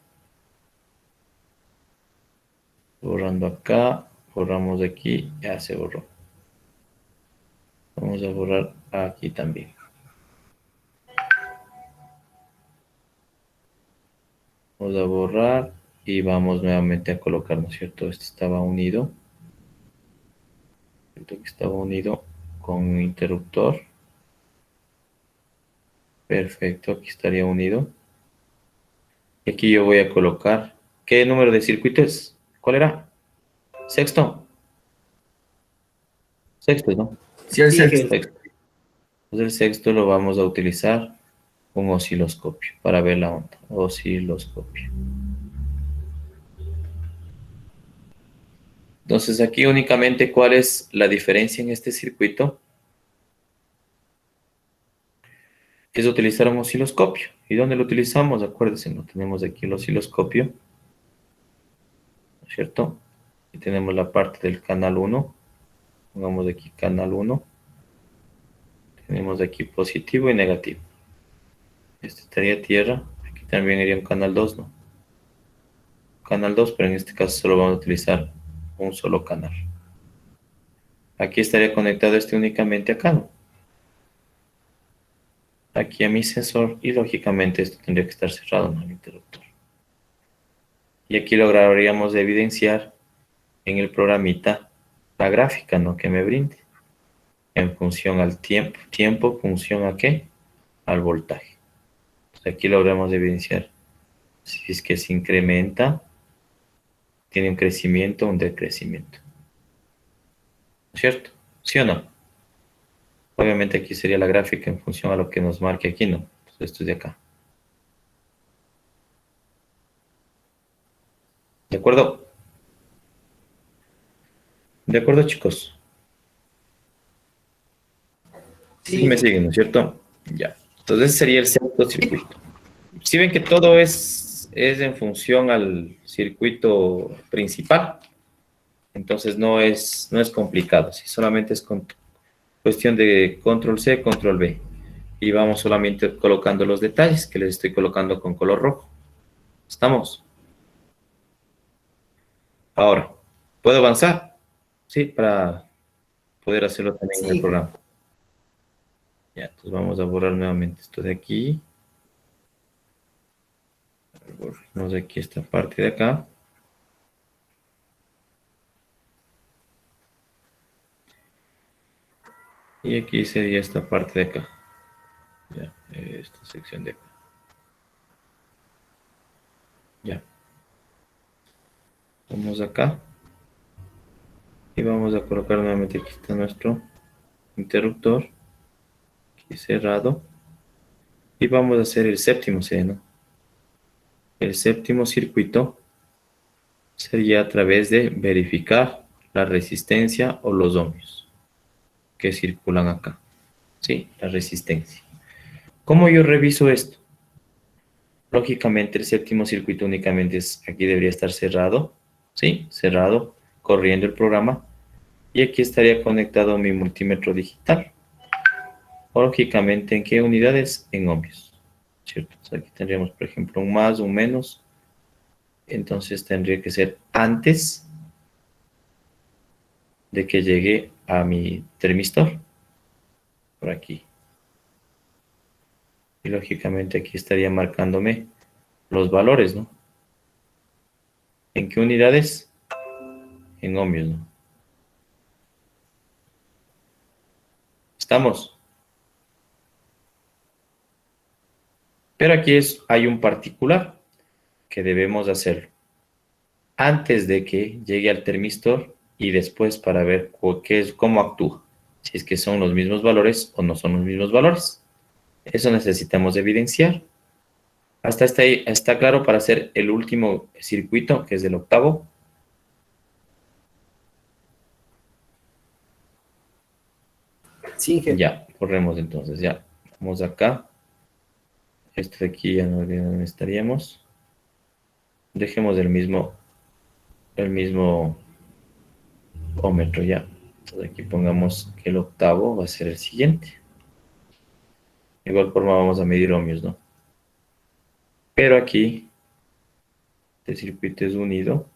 Borrando acá. Borramos de aquí. Ya se borró. Vamos a borrar aquí también. Vamos a borrar y vamos nuevamente a colocar, ¿no es cierto? Este estaba unido. Esto que estaba unido con un interruptor. Perfecto, aquí estaría unido. Y aquí yo voy a colocar. ¿Qué número de circuito es? ¿Cuál era? ¿Sexto? Sexto, ¿no? Sí, el sexto. Sexto. Entonces el sexto lo vamos a utilizar un osciloscopio para ver la onda. Osciloscopio. Entonces aquí únicamente cuál es la diferencia en este circuito. Es utilizar un osciloscopio. ¿Y dónde lo utilizamos? Acuérdense, ¿no? Tenemos aquí el osciloscopio, ¿no es cierto? Y tenemos la parte del canal 1. Pongamos aquí canal 1. Tenemos aquí positivo y negativo. Este estaría tierra. Aquí también iría un canal 2, ¿no? Canal 2, pero en este caso solo vamos a utilizar un solo canal. Aquí estaría conectado únicamente acá, ¿no? Aquí a mi sensor y lógicamente esto tendría que estar cerrado, ¿no? El interruptor. Y aquí lograríamos evidenciar en el programita la gráfica, ¿no? Que me brinde en función al tiempo. ¿Tiempo función a qué? Al voltaje. Entonces aquí logramos evidenciar si es que se incrementa, tiene un crecimiento o un decrecimiento. ¿Cierto? ¿Sí o no? Obviamente aquí sería la gráfica en función a lo que nos marque aquí, ¿no? Entonces esto es de acá. ¿De acuerdo? ¿De acuerdo, chicos? Sí, me siguen, ¿no es cierto? Ya. Entonces ese sería el sexto circuito. Si ven que todo es en función al circuito principal, entonces no es complicado. Si solamente es cuestión de control C, control V. Y vamos solamente colocando los detalles que les estoy colocando con color rojo. ¿Estamos? Ahora, ¿puedo avanzar? Sí, para poder hacerlo también en el programa. Ya, entonces vamos a borrar nuevamente esto de aquí. Borramos aquí esta parte de acá. Y aquí sería esta parte de acá. Ya, esta sección de acá. Ya. Vamos acá. Y vamos a colocar nuevamente, aquí está nuestro interruptor. Aquí cerrado. Y vamos a hacer el séptimo, ¿no? El séptimo circuito sería a través de verificar la resistencia o los ohmios que circulan acá. Sí, la resistencia. ¿Cómo yo reviso esto? Lógicamente el séptimo circuito únicamente aquí debería estar cerrado, ¿sí? Cerrado, corriendo el programa. Y aquí estaría conectado mi multímetro digital. Lógicamente, ¿en qué unidades? En ohmios, ¿cierto? Entonces, aquí tendríamos, por ejemplo, un más, un menos. Entonces tendría que ser antes de que llegue a mi termistor. Por aquí. Y lógicamente aquí estaría marcándome los valores, ¿no? ¿En qué unidades? En ohmios, ¿no? ¿Estamos? Pero aquí hay un particular que debemos hacerlo antes de que llegue al termistor y después para ver cómo actúa. Si es que son los mismos valores o no son los mismos valores. Eso necesitamos evidenciar. Hasta ahí está claro para hacer el último circuito, que es el octavo. Sí, jefe. Ya, corremos entonces, ya. Vamos acá. Esto de aquí ya no estaríamos. Dejemos el mismo ohmmetro ya. Entonces aquí pongamos que el octavo va a ser el siguiente. De igual forma vamos a medir ohmios, ¿no? Pero aquí este circuito es unido.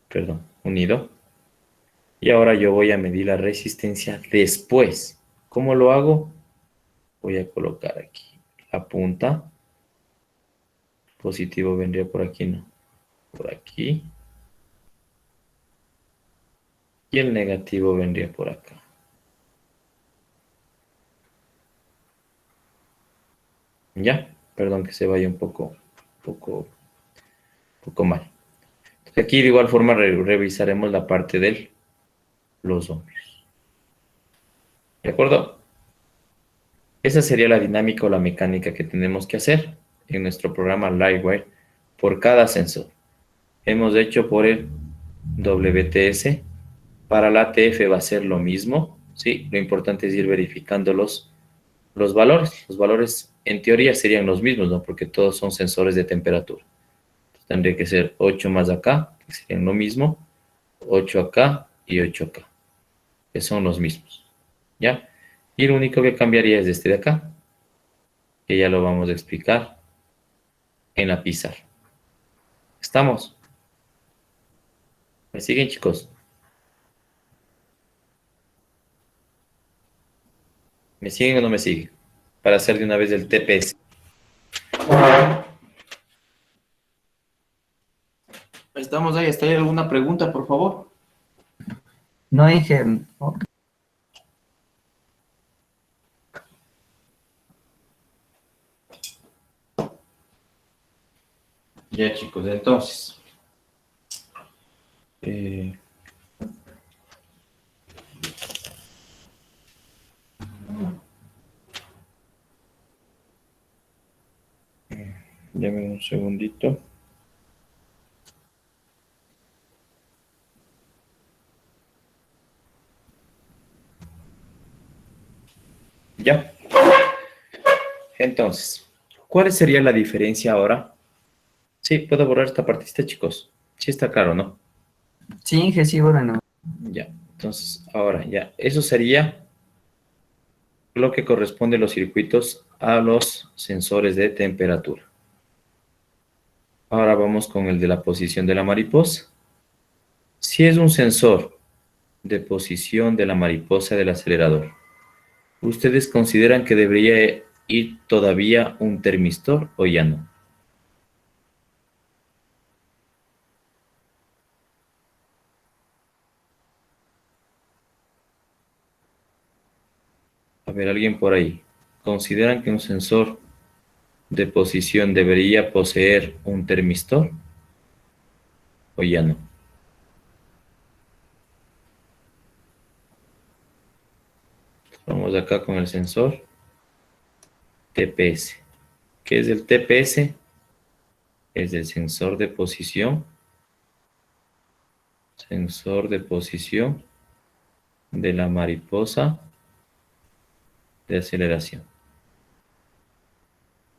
Perdón, unido. Y ahora yo voy a medir la resistencia después. ¿Cómo lo hago? Voy a colocar aquí la punta. Positivo vendría por aquí, ¿no? Por aquí. Y el negativo vendría por acá. Ya, perdón que se vaya un poco mal. Entonces aquí de igual forma revisaremos la parte de los ohmios. ¿De acuerdo? Esa sería la dinámica o la mecánica que tenemos que hacer en nuestro programa Livewire por cada sensor. Hemos hecho por el WTS. Para la ATF va a ser lo mismo. Sí, lo importante es ir verificando los valores. Los valores en teoría serían los mismos, ¿no? Porque todos son sensores de temperatura. Entonces, tendría que ser 8 más acá, que serían lo mismo. 8 acá y 8 acá, que son los mismos. ¿Ya? Y lo único que cambiaría es este de acá, que ya lo vamos a explicar en la pizarra. ¿Estamos? ¿Me siguen, chicos? ¿Me siguen o no me siguen? Para hacer de una vez el TPS. ¿Estamos ahí? ¿Está ahí alguna pregunta, por favor? No, Inge. Ya, chicos, entonces. Dame un segundito. Ya. Entonces, ¿cuál sería la diferencia ahora? Sí, puedo borrar esta partecita, chicos. Sí está claro, ¿no? Sí, Inge, sí, bueno. Ya. Entonces, ahora ya. Eso sería lo que corresponde a los circuitos a los sensores de temperatura. Ahora vamos con el de la posición de la mariposa. Si es un sensor de posición de la mariposa del acelerador, ¿ustedes consideran que debería ir todavía un termistor o ya no? A ver, alguien por ahí. ¿Consideran que un sensor de posición debería poseer un termistor o ya no? Vamos acá con el sensor TPS. ¿Qué es el TPS? Es el sensor de posición. Sensor de posición de la mariposa de aceleración.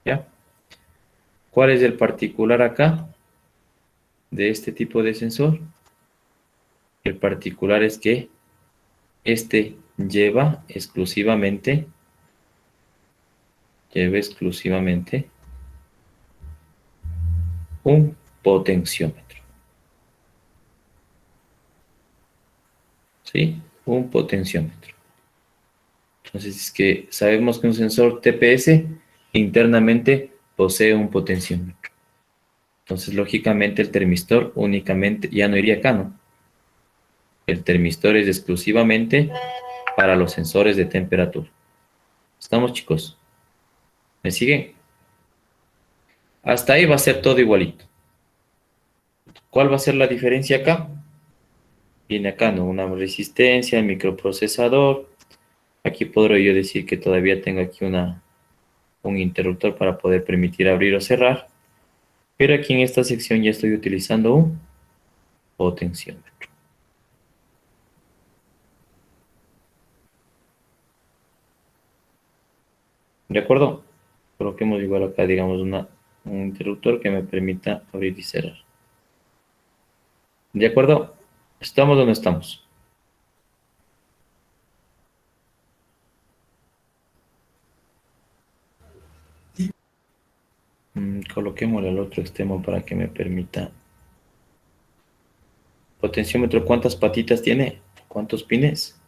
¿Ya? ¿Cuál es el particular acá de este tipo de sensor? El particular es que este lleva exclusivamente un potenciómetro. ¿Sí? Un potenciómetro. Entonces, es que sabemos que un sensor TPS internamente posee un potenciómetro. Entonces, lógicamente, el termistor únicamente ya no iría acá, ¿no? El termistor es exclusivamente para los sensores de temperatura. ¿Estamos, chicos? ¿Me siguen? Hasta ahí va a ser todo igualito. ¿Cuál va a ser la diferencia acá? Viene acá, ¿no? Una resistencia, el microprocesador. Aquí podré yo decir que todavía tengo aquí un interruptor para poder permitir abrir o cerrar. Pero aquí en esta sección ya estoy utilizando un potenciómetro. ¿De acuerdo? Coloquemos igual acá, digamos, un interruptor que me permita abrir y cerrar. ¿De acuerdo? ¿Estamos donde estamos? Coloquémosle al otro extremo para que me permita. Potenciómetro, ¿cuántas patitas tiene? ¿Cuántos pines?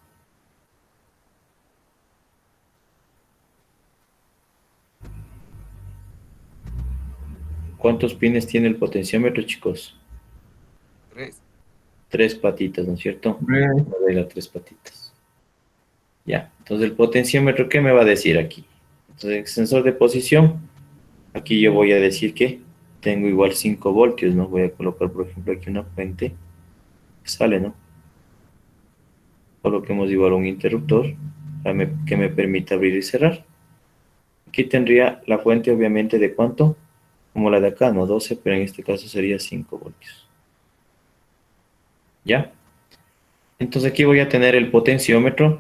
¿Cuántos pines tiene el potenciómetro, chicos? 3. 3 patitas, ¿no es cierto? Regla 3 patitas. Ya, entonces el potenciómetro, ¿qué me va a decir aquí? Entonces el sensor de posición, aquí yo voy a decir que tengo igual 5 voltios, ¿no? Voy a colocar, por ejemplo, aquí una fuente que sale, ¿no? Coloquemos igual un interruptor que me permita abrir y cerrar. Aquí tendría la fuente, obviamente, ¿de cuánto? Como la de acá, ¿no? 12, pero en este caso sería 5 voltios. ¿Ya? Entonces aquí voy a tener el potenciómetro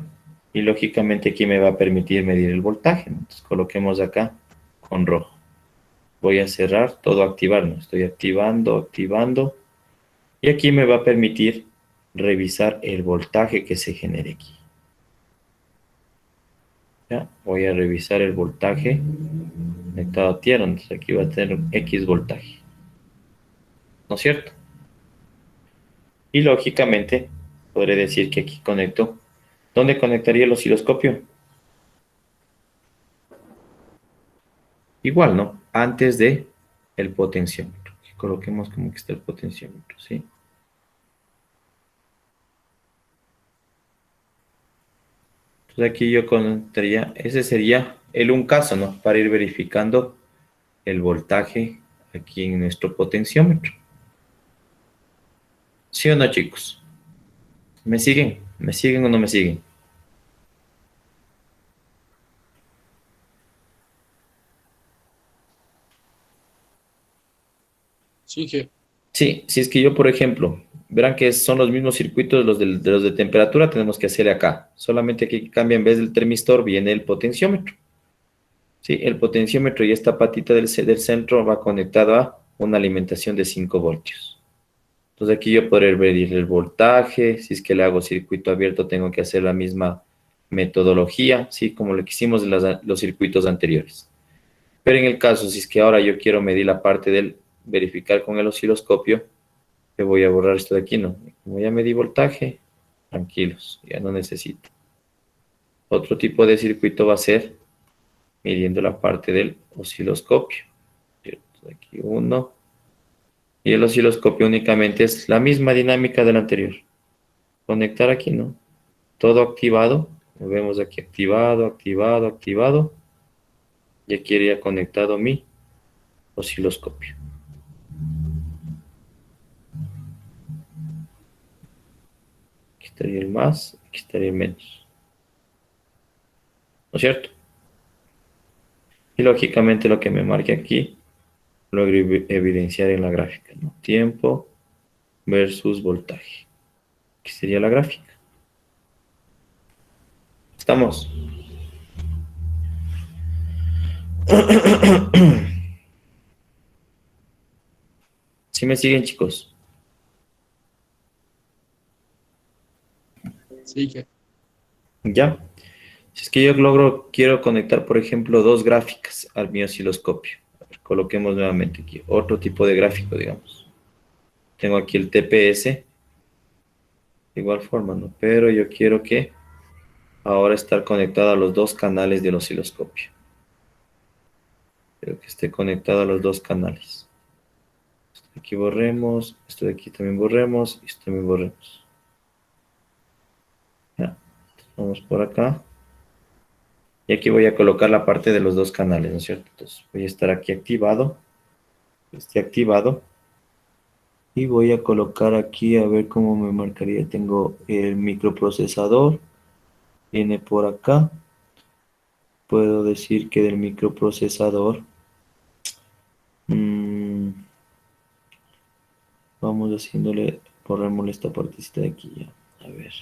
y lógicamente aquí me va a permitir medir el voltaje. Entonces coloquemos acá con rojo. Voy a cerrar, todo activar, ¿no? Estoy activando. Y aquí me va a permitir revisar el voltaje que se genere aquí. ¿Ya? Voy a revisar el voltaje conectado a tierra. Entonces aquí va a tener X voltaje. ¿No es cierto? Y lógicamente podré decir que aquí conecto. ¿Dónde conectaría el osciloscopio? Igual, ¿no? Antes de el potenciómetro. Coloquemos como que está el potenciómetro, ¿sí? Entonces aquí yo conectaría, ese sería un caso, ¿no? Para ir verificando el voltaje aquí en nuestro potenciómetro. ¿Sí o no, chicos? ¿Me siguen? ¿Me siguen o no me siguen? Sí, jefe. Sí, si es que yo, por ejemplo, verán que son los mismos circuitos de los de temperatura, tenemos que hacer acá. Solamente que cambia, en vez del termistor, viene el potenciómetro. Sí, el potenciómetro y esta patita del centro va conectado a una alimentación de 5 voltios. Entonces aquí yo podré medir el voltaje. Si es que le hago circuito abierto, tengo que hacer la misma metodología, ¿sí? Como lo que hicimos en los circuitos anteriores. Pero en el caso, si es que ahora yo quiero medir la parte del verificar con el osciloscopio, le voy a borrar esto de aquí, ¿no? Como ya medí voltaje, tranquilos, ya no necesito. Otro tipo de circuito va a ser midiendo la parte del osciloscopio. ¿Cierto? Aquí uno. Y el osciloscopio únicamente es la misma dinámica del anterior. Conectar aquí, ¿no? Todo activado. Lo vemos aquí activado. Y aquí iría conectado mi osciloscopio. Aquí estaría el más, aquí estaría el menos. ¿No es cierto? Y lógicamente lo que me marque aquí, lo evidenciar en la gráfica, ¿no? Tiempo versus voltaje. ¿Qué sería la gráfica? ¿Estamos? ¿Sí me siguen, chicos? Sí, jefe. ¿Ya? Si es que yo quiero conectar, por ejemplo, dos gráficas al mi osciloscopio. A ver, coloquemos nuevamente aquí otro tipo de gráfico, digamos. Tengo aquí el TPS, de igual forma, ¿no? Pero yo quiero que ahora estar conectado a los dos canales del osciloscopio. Quiero que esté conectado a los dos canales. Esto de aquí borremos, esto de aquí también borremos, y esto también borremos. Ya, vamos por acá. Y aquí voy a colocar la parte de los dos canales, ¿no es cierto? Entonces voy a estar aquí activado. Esté activado. Y voy a colocar aquí, a ver cómo me marcaría. Tengo el microprocesador. Viene por acá. Puedo decir que del microprocesador. Vamos haciéndole, borrémosle esta partecita de aquí ya. A ver.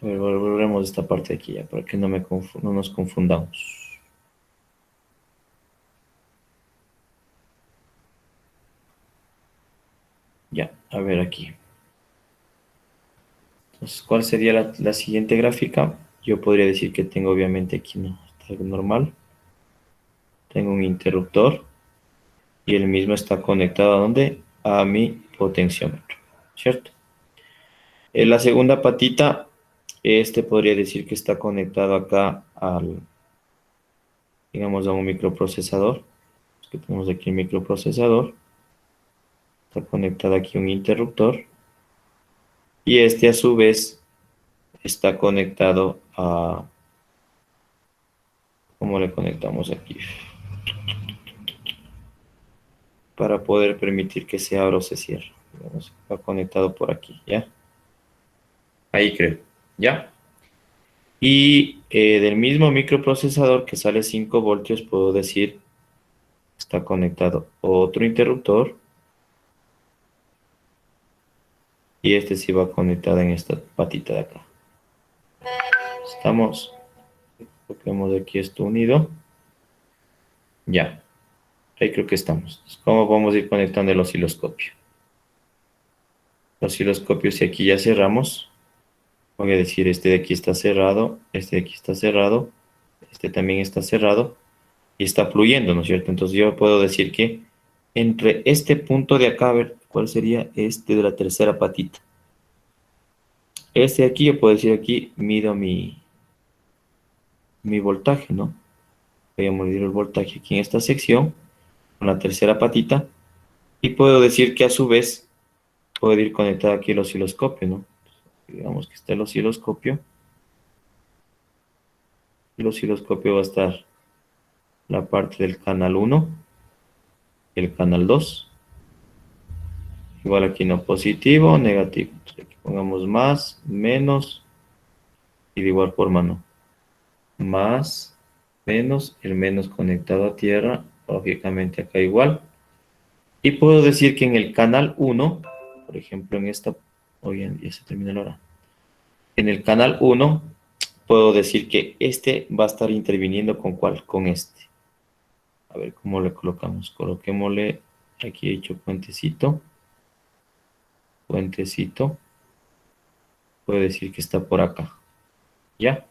A ver, borremos esta parte de aquí ya, para que no nos confundamos. Ya, a ver aquí. Entonces, ¿cuál sería la siguiente gráfica? Yo podría decir que tengo obviamente aquí, ¿no? Está normal. Tengo un interruptor. Y el mismo está conectado ¿a dónde? A mi potenciómetro, ¿cierto? En la segunda patita, podría decir que está conectado acá digamos, a un microprocesador. Que tenemos aquí el microprocesador. Está conectado aquí un interruptor. Y a su vez está conectado a... ¿Cómo le conectamos aquí? Para poder permitir que se abra o se cierre. Está conectado por aquí, ¿ya? Ahí creo, ¿ya? Y del mismo microprocesador que sale 5 voltios, puedo decir, está conectado otro interruptor. Y sí va conectado en esta patita de acá. Estamos. Coloquemos aquí esto unido. Ya. Ahí creo que estamos. Entonces, ¿cómo vamos a ir conectando el osciloscopio? El osciloscopio, si aquí ya cerramos, voy a decir este de aquí está cerrado, este de aquí está cerrado, este también está cerrado y está fluyendo, ¿no es cierto? Entonces yo puedo decir que entre este punto de acá, a ver, ¿cuál sería este de la tercera patita? Este de aquí, yo puedo decir aquí, mido mi voltaje, ¿no? Voy a medir el voltaje aquí en esta sección, con la tercera patita, y puedo decir que a su vez puedo ir conectado aquí el osciloscopio, ¿no? Digamos que está el osciloscopio. El osciloscopio va a estar la parte del canal 1, el canal 2. Igual aquí no positivo, negativo. Entonces aquí pongamos más, menos, y de igual forma no. Más, menos, el menos conectado a tierra, lógicamente acá igual. Y puedo decir que en el canal 1, por ejemplo en esta, hoy ya se termina la hora. En el canal 1 puedo decir que va a estar interviniendo con ¿cuál? Con este. A ver cómo le colocamos. Coloquémosle, aquí he hecho puentecito. Puentecito. Puedo decir que está por acá. ¿Ya?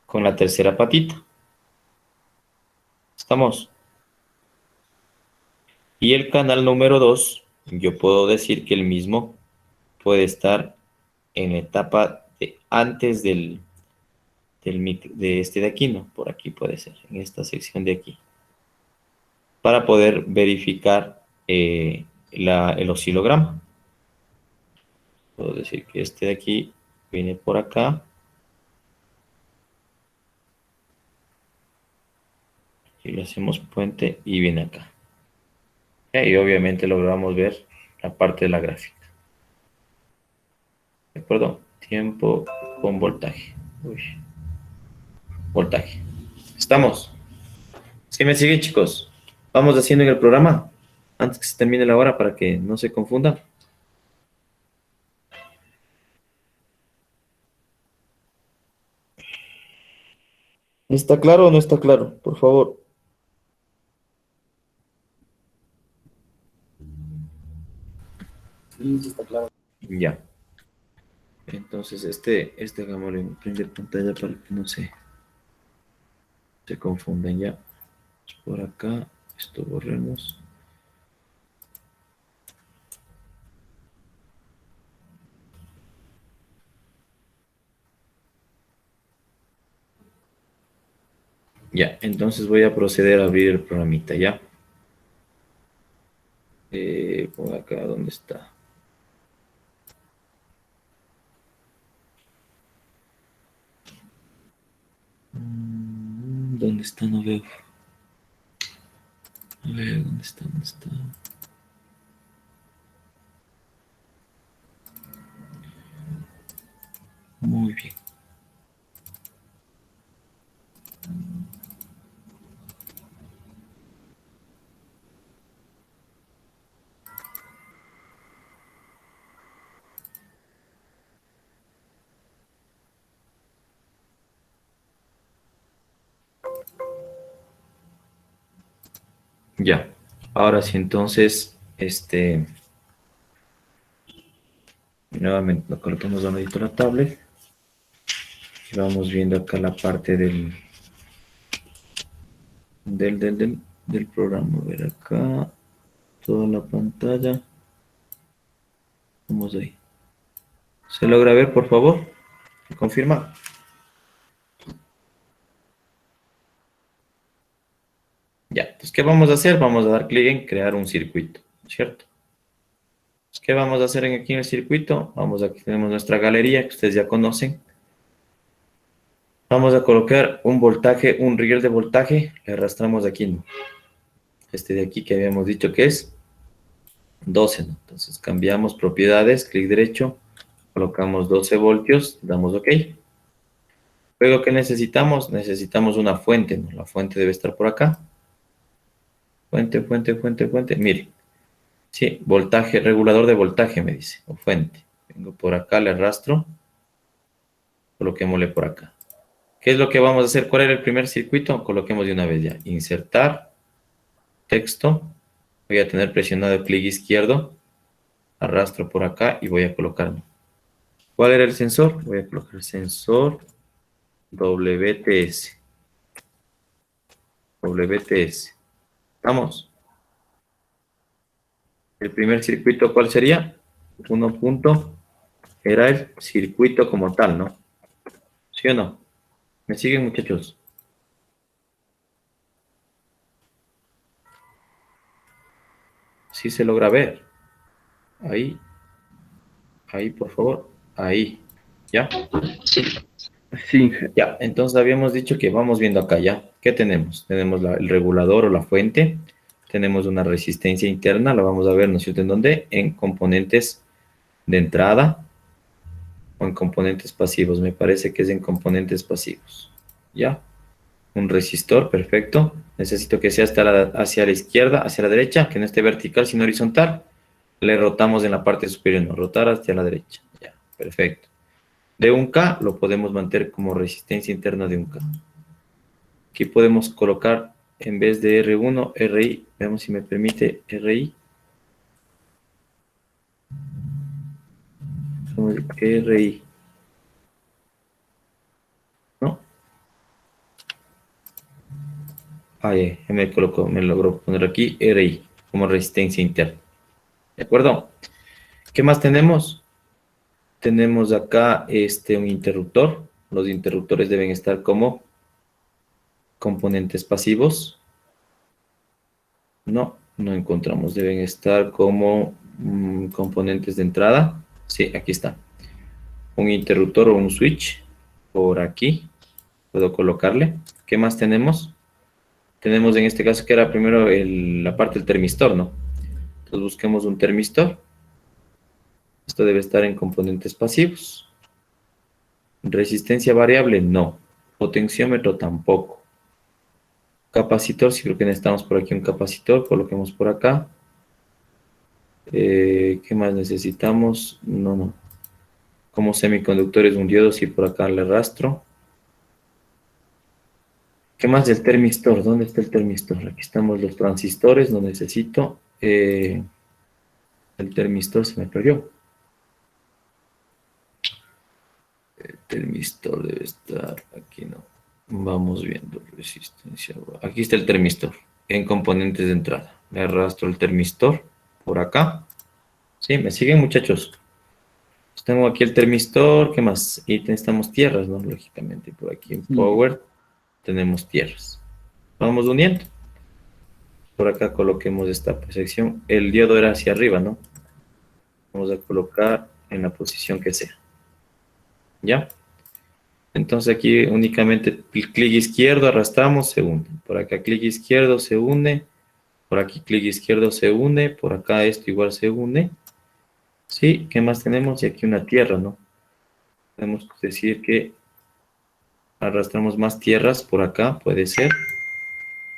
Con la tercera patita. ¿Estamos? Y el canal número 2, yo puedo decir que el mismo puede estar en la etapa de antes de este de aquí, ¿no? Por aquí puede ser, en esta sección de aquí. Para poder verificar el oscilograma. Puedo decir que este de aquí viene por acá. Y le hacemos puente y viene acá. Y obviamente logramos ver la parte de la gráfica. ¿De acuerdo? Tiempo con voltaje. Uy. Voltaje. ¿Estamos? ¿Sí me siguen, chicos? Vamos haciendo en el programa antes que se termine la hora para que no se confundan. ¿Está claro o no está claro? Por favor. Sí, está claro. Ya. Entonces, hagámoslo en primer pantalla para que no se confundan ya. Por acá, esto borremos. Ya, entonces voy a proceder a abrir el programita, ¿ya? Por acá, ¿dónde está? ¿Dónde está? No veo. A ver, ¿dónde está? ¿Dónde está? Muy bien. Ya. Ahora sí, entonces, nuevamente lo colocamos a la tablet. Y vamos viendo acá la parte del programa. A ver acá, toda la pantalla. Vamos ahí. ¿Se logra ver, por favor? ¿Me confirma? Ya, entonces, ¿qué vamos a hacer? Vamos a dar clic en crear un circuito, ¿cierto? Entonces, ¿qué vamos a hacer aquí en el circuito? Aquí tenemos nuestra galería que ustedes ya conocen. Vamos a colocar un voltaje, un riel de voltaje, le arrastramos aquí, ¿no? De aquí que habíamos dicho que es 12, ¿no? Entonces cambiamos propiedades, clic derecho, colocamos 12 voltios, damos OK. Luego, ¿qué necesitamos? Necesitamos una fuente, ¿no? La fuente debe estar por acá. Fuente. Mire. Sí, voltaje, regulador de voltaje me dice, o fuente. Vengo por acá, le arrastro. Coloquémosle por acá. ¿Qué es lo que vamos a hacer? ¿Cuál era el primer circuito? Coloquemos de una vez ya. Insertar, texto. Voy a tener presionado el clic izquierdo. Arrastro por acá y voy a colocarlo. ¿Cuál era el sensor? Voy a colocar sensor WTS. WTS. ¿Estamos? El primer circuito, ¿cuál sería? 1 punto. Era el circuito como tal, ¿no? ¿Sí o no? ¿Me siguen, muchachos? Sí se logra ver. Ahí. Ahí, por favor. Ahí. ¿Ya? Sí. Ya, entonces habíamos dicho que vamos viendo acá ya. ¿Qué tenemos? Tenemos el regulador o la fuente. Tenemos una resistencia interna. La vamos a ver, ¿no es cierto? ¿En dónde? En componentes de entrada o en componentes pasivos. Me parece que es en componentes pasivos. ¿Ya? Un resistor, perfecto. Necesito que sea hacia la izquierda, hacia la derecha, que no esté vertical, sino horizontal. Le rotamos en la parte superior, no, rotar hacia la derecha. Ya, perfecto. De 1K lo podemos mantener como resistencia interna de 1K. Aquí podemos colocar, en vez de R1, RI. Veamos si me permite RI. RI. ¿No? Ahí, me colocó, me logró poner aquí RI como resistencia interna. ¿De acuerdo? ¿Qué más tenemos? Tenemos acá un interruptor. Los interruptores deben estar como componentes pasivos. No encontramos. Deben estar como componentes de entrada. Sí, aquí está. Un interruptor o un switch. Por aquí. Puedo colocarle. ¿Qué más tenemos? Tenemos en este caso que era primero la parte del termistor, ¿no? Entonces busquemos un termistor. Esto debe estar en componentes pasivos. Resistencia variable, no. Potenciómetro tampoco. Capacitor, sí creo que necesitamos por aquí un capacitor. Coloquemos por acá. ¿Qué más necesitamos? No. Como semiconductores, un diodo, sí por acá le arrastro. ¿Qué más del termistor? ¿Dónde está el termistor? Aquí estamos los transistores, no necesito. El termistor se me perdió. El termistor debe estar aquí, no. Vamos viendo resistencia. Aquí está el termistor en componentes de entrada. Le arrastro el termistor por acá. Sí, me siguen, muchachos. Pues tengo aquí el termistor. ¿Qué más? Y necesitamos tierras, ¿no? Lógicamente, por aquí en Power tenemos tierras. Vamos uniendo. Por acá coloquemos esta sección. El diodo era hacia arriba, ¿no? Vamos a colocar en la posición que sea. ¿Ya? Entonces aquí únicamente clic izquierdo, arrastramos, se une. Por acá clic izquierdo, se une. Por aquí clic izquierdo, se une. Por acá esto igual se une. Sí, ¿qué más tenemos? Y aquí una tierra, ¿no? Podemos decir que arrastramos más tierras por acá, puede ser.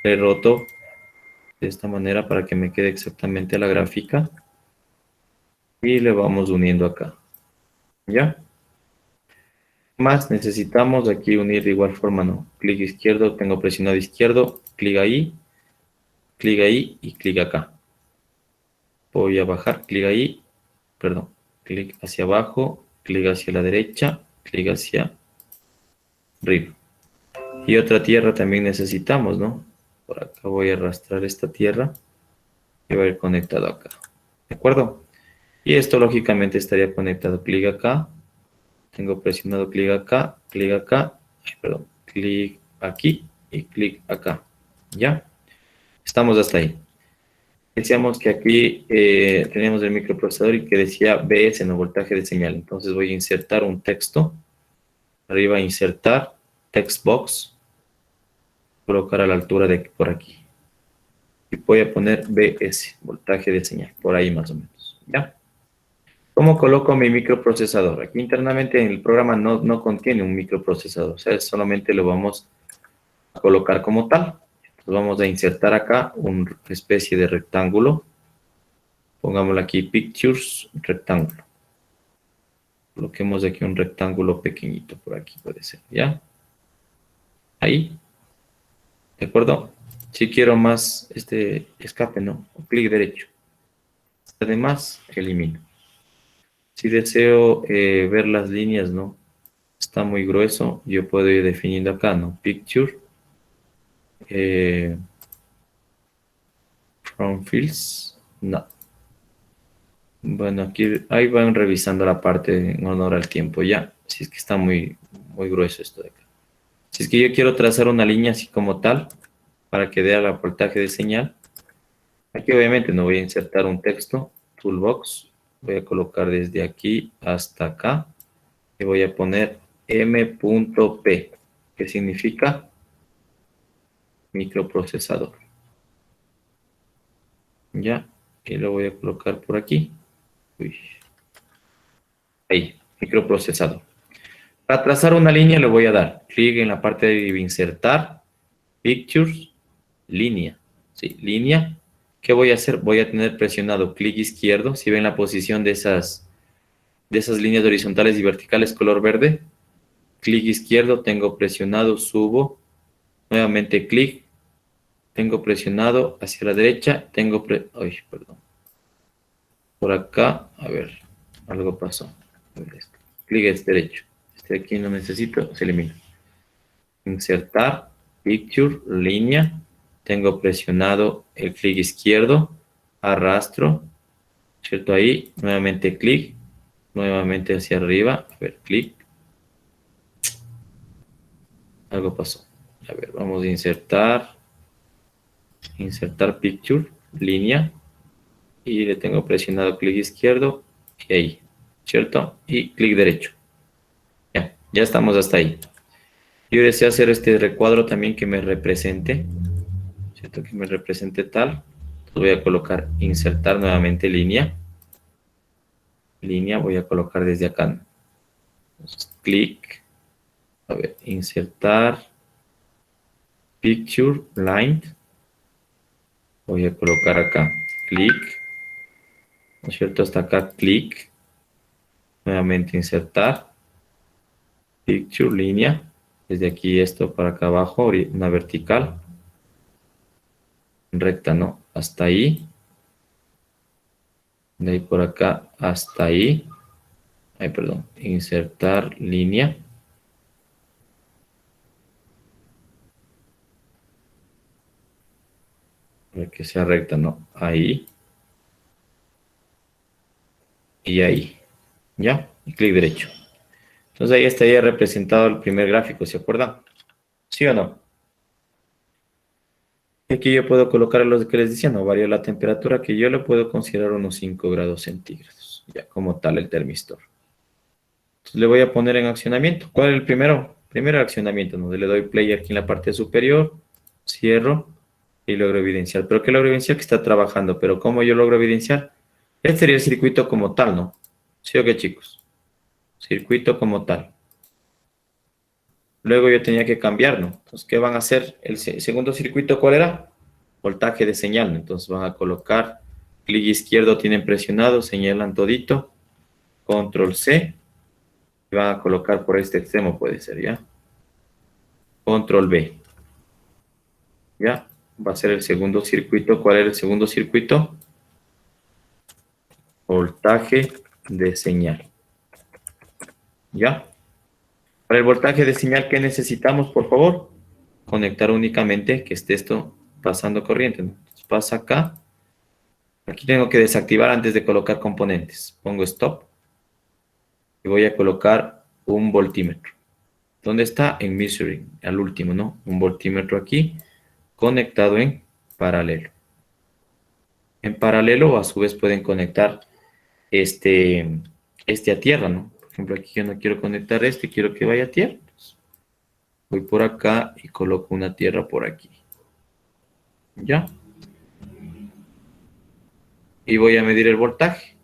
Le roto de esta manera para que me quede exactamente a la gráfica. Y le vamos uniendo acá. ¿Ya? Más necesitamos aquí unir de igual forma, ¿no? Clic izquierdo, tengo presionado izquierdo, clic ahí y clic acá. Voy a bajar, clic ahí, perdón, clic hacia abajo, clic hacia la derecha, clic hacia arriba. Y otra tierra también necesitamos, ¿no? Por acá voy a arrastrar esta tierra y va a ir conectado acá. ¿De acuerdo? Y esto lógicamente estaría conectado, clic acá. Tengo presionado clic acá, perdón, clic aquí y clic acá. ¿Ya? Estamos hasta ahí. Decíamos que aquí teníamos el microprocesador y que decía BS, no voltaje de señal. Entonces voy a insertar un texto. Arriba insertar, text box. Colocar a la altura de por aquí. Y voy a poner BS, voltaje de señal. Por ahí más o menos. ¿Ya? ¿Cómo coloco mi microprocesador? Aquí internamente en el programa no contiene un microprocesador, o sea, solamente lo vamos a colocar como tal. Entonces vamos a insertar acá una especie de rectángulo. Pongámosle aquí Pictures, rectángulo. Coloquemos aquí un rectángulo pequeñito, por aquí puede ser, ¿ya? Ahí. ¿De acuerdo? Si quiero más este escape, ¿no? Clic derecho. Además, elimino. Si deseo ver las líneas, ¿no? Está muy grueso. Yo puedo ir definiendo acá, ¿no? Picture. From fields. No. Bueno, aquí ahí van revisando la parte en honor al tiempo, ya. Si es que está muy grueso esto de acá. Si es que yo quiero trazar una línea así como tal, para que dé el voltaje de señal. Aquí obviamente no voy a insertar un texto. Toolbox. Voy a colocar desde aquí hasta acá y voy a poner M.P, que significa microprocesador. Ya, y lo voy a colocar por aquí. Uy. Ahí, microprocesador. Para trazar una línea le voy a dar clic en la parte de insertar, Pictures, línea. Sí, línea. ¿Qué voy a hacer? Voy a tener presionado clic izquierdo. Si ven la posición de esas líneas horizontales y verticales color verde, clic izquierdo, tengo presionado, subo, nuevamente clic, tengo presionado hacia la derecha, ay, perdón. Por acá, a ver, algo pasó. A ver, clic es derecho. Este aquí no necesito, se elimina. Insertar, picture, línea. Tengo presionado el clic izquierdo, arrastro, ¿cierto? Ahí, nuevamente clic, nuevamente hacia arriba, a ver, clic. Algo pasó. A ver, vamos a insertar picture, línea, y le tengo presionado clic izquierdo, y ahí, ¿cierto? Y clic derecho. Ya estamos hasta ahí. Yo deseo hacer este recuadro también que me represente. ¿Cierto? Que me represente tal. Entonces voy a colocar insertar nuevamente línea. Línea voy a colocar desde acá. Entonces, clic. A ver, insertar. Picture, line. Voy a colocar acá. Clic. ¿No es cierto? Hasta acá, clic. Nuevamente insertar. Picture, línea. Desde aquí esto para acá abajo, una vertical. Recta, ¿no? Hasta ahí. De ahí por acá hasta ahí. Ay, perdón. Insertar línea. Para que sea recta, ¿no? Ahí. Y ahí. ¿Ya? Y clic derecho. Entonces ahí estaría representado el primer gráfico, ¿se acuerdan? ¿Sí o no? Aquí yo puedo colocar los que les decía, no varía la temperatura, que yo le puedo considerar unos 5 grados centígrados. Ya como tal el termistor. Entonces le voy a poner en accionamiento. ¿Cuál es el primero? Primero accionamiento, donde le doy play aquí en la parte superior, cierro y logro evidenciar. ¿Pero qué logro evidenciar? Que está trabajando. ¿Pero cómo yo logro evidenciar? Este sería el circuito como tal, ¿no? ¿Sí o qué, chicos? Circuito como tal. Luego yo tenía que cambiar, ¿no? Entonces, ¿qué van a hacer? El segundo circuito, ¿cuál era? Voltaje de señal, ¿no? Entonces van a colocar clic izquierdo, tienen presionado, señalan todito, control C, y van a colocar por este extremo, puede ser, ¿ya? Control B. ¿Ya? Va a ser el segundo circuito. ¿Cuál era el segundo circuito? Voltaje de señal. ¿Ya? Para el voltaje de señal, ¿qué necesitamos, por favor? Conectar únicamente que esté esto pasando corriente, ¿no? Entonces pasa acá. Aquí tengo que desactivar antes de colocar componentes. Pongo stop. Y voy a colocar un voltímetro. ¿Dónde está? En measuring, al último, ¿no? Un voltímetro aquí, conectado en paralelo. En paralelo, a su vez, pueden conectar este a tierra, ¿no? Por ejemplo, aquí yo no quiero conectar quiero que vaya a tierra. Voy por acá y coloco una tierra por aquí. ¿Ya? Y voy a medir el voltaje.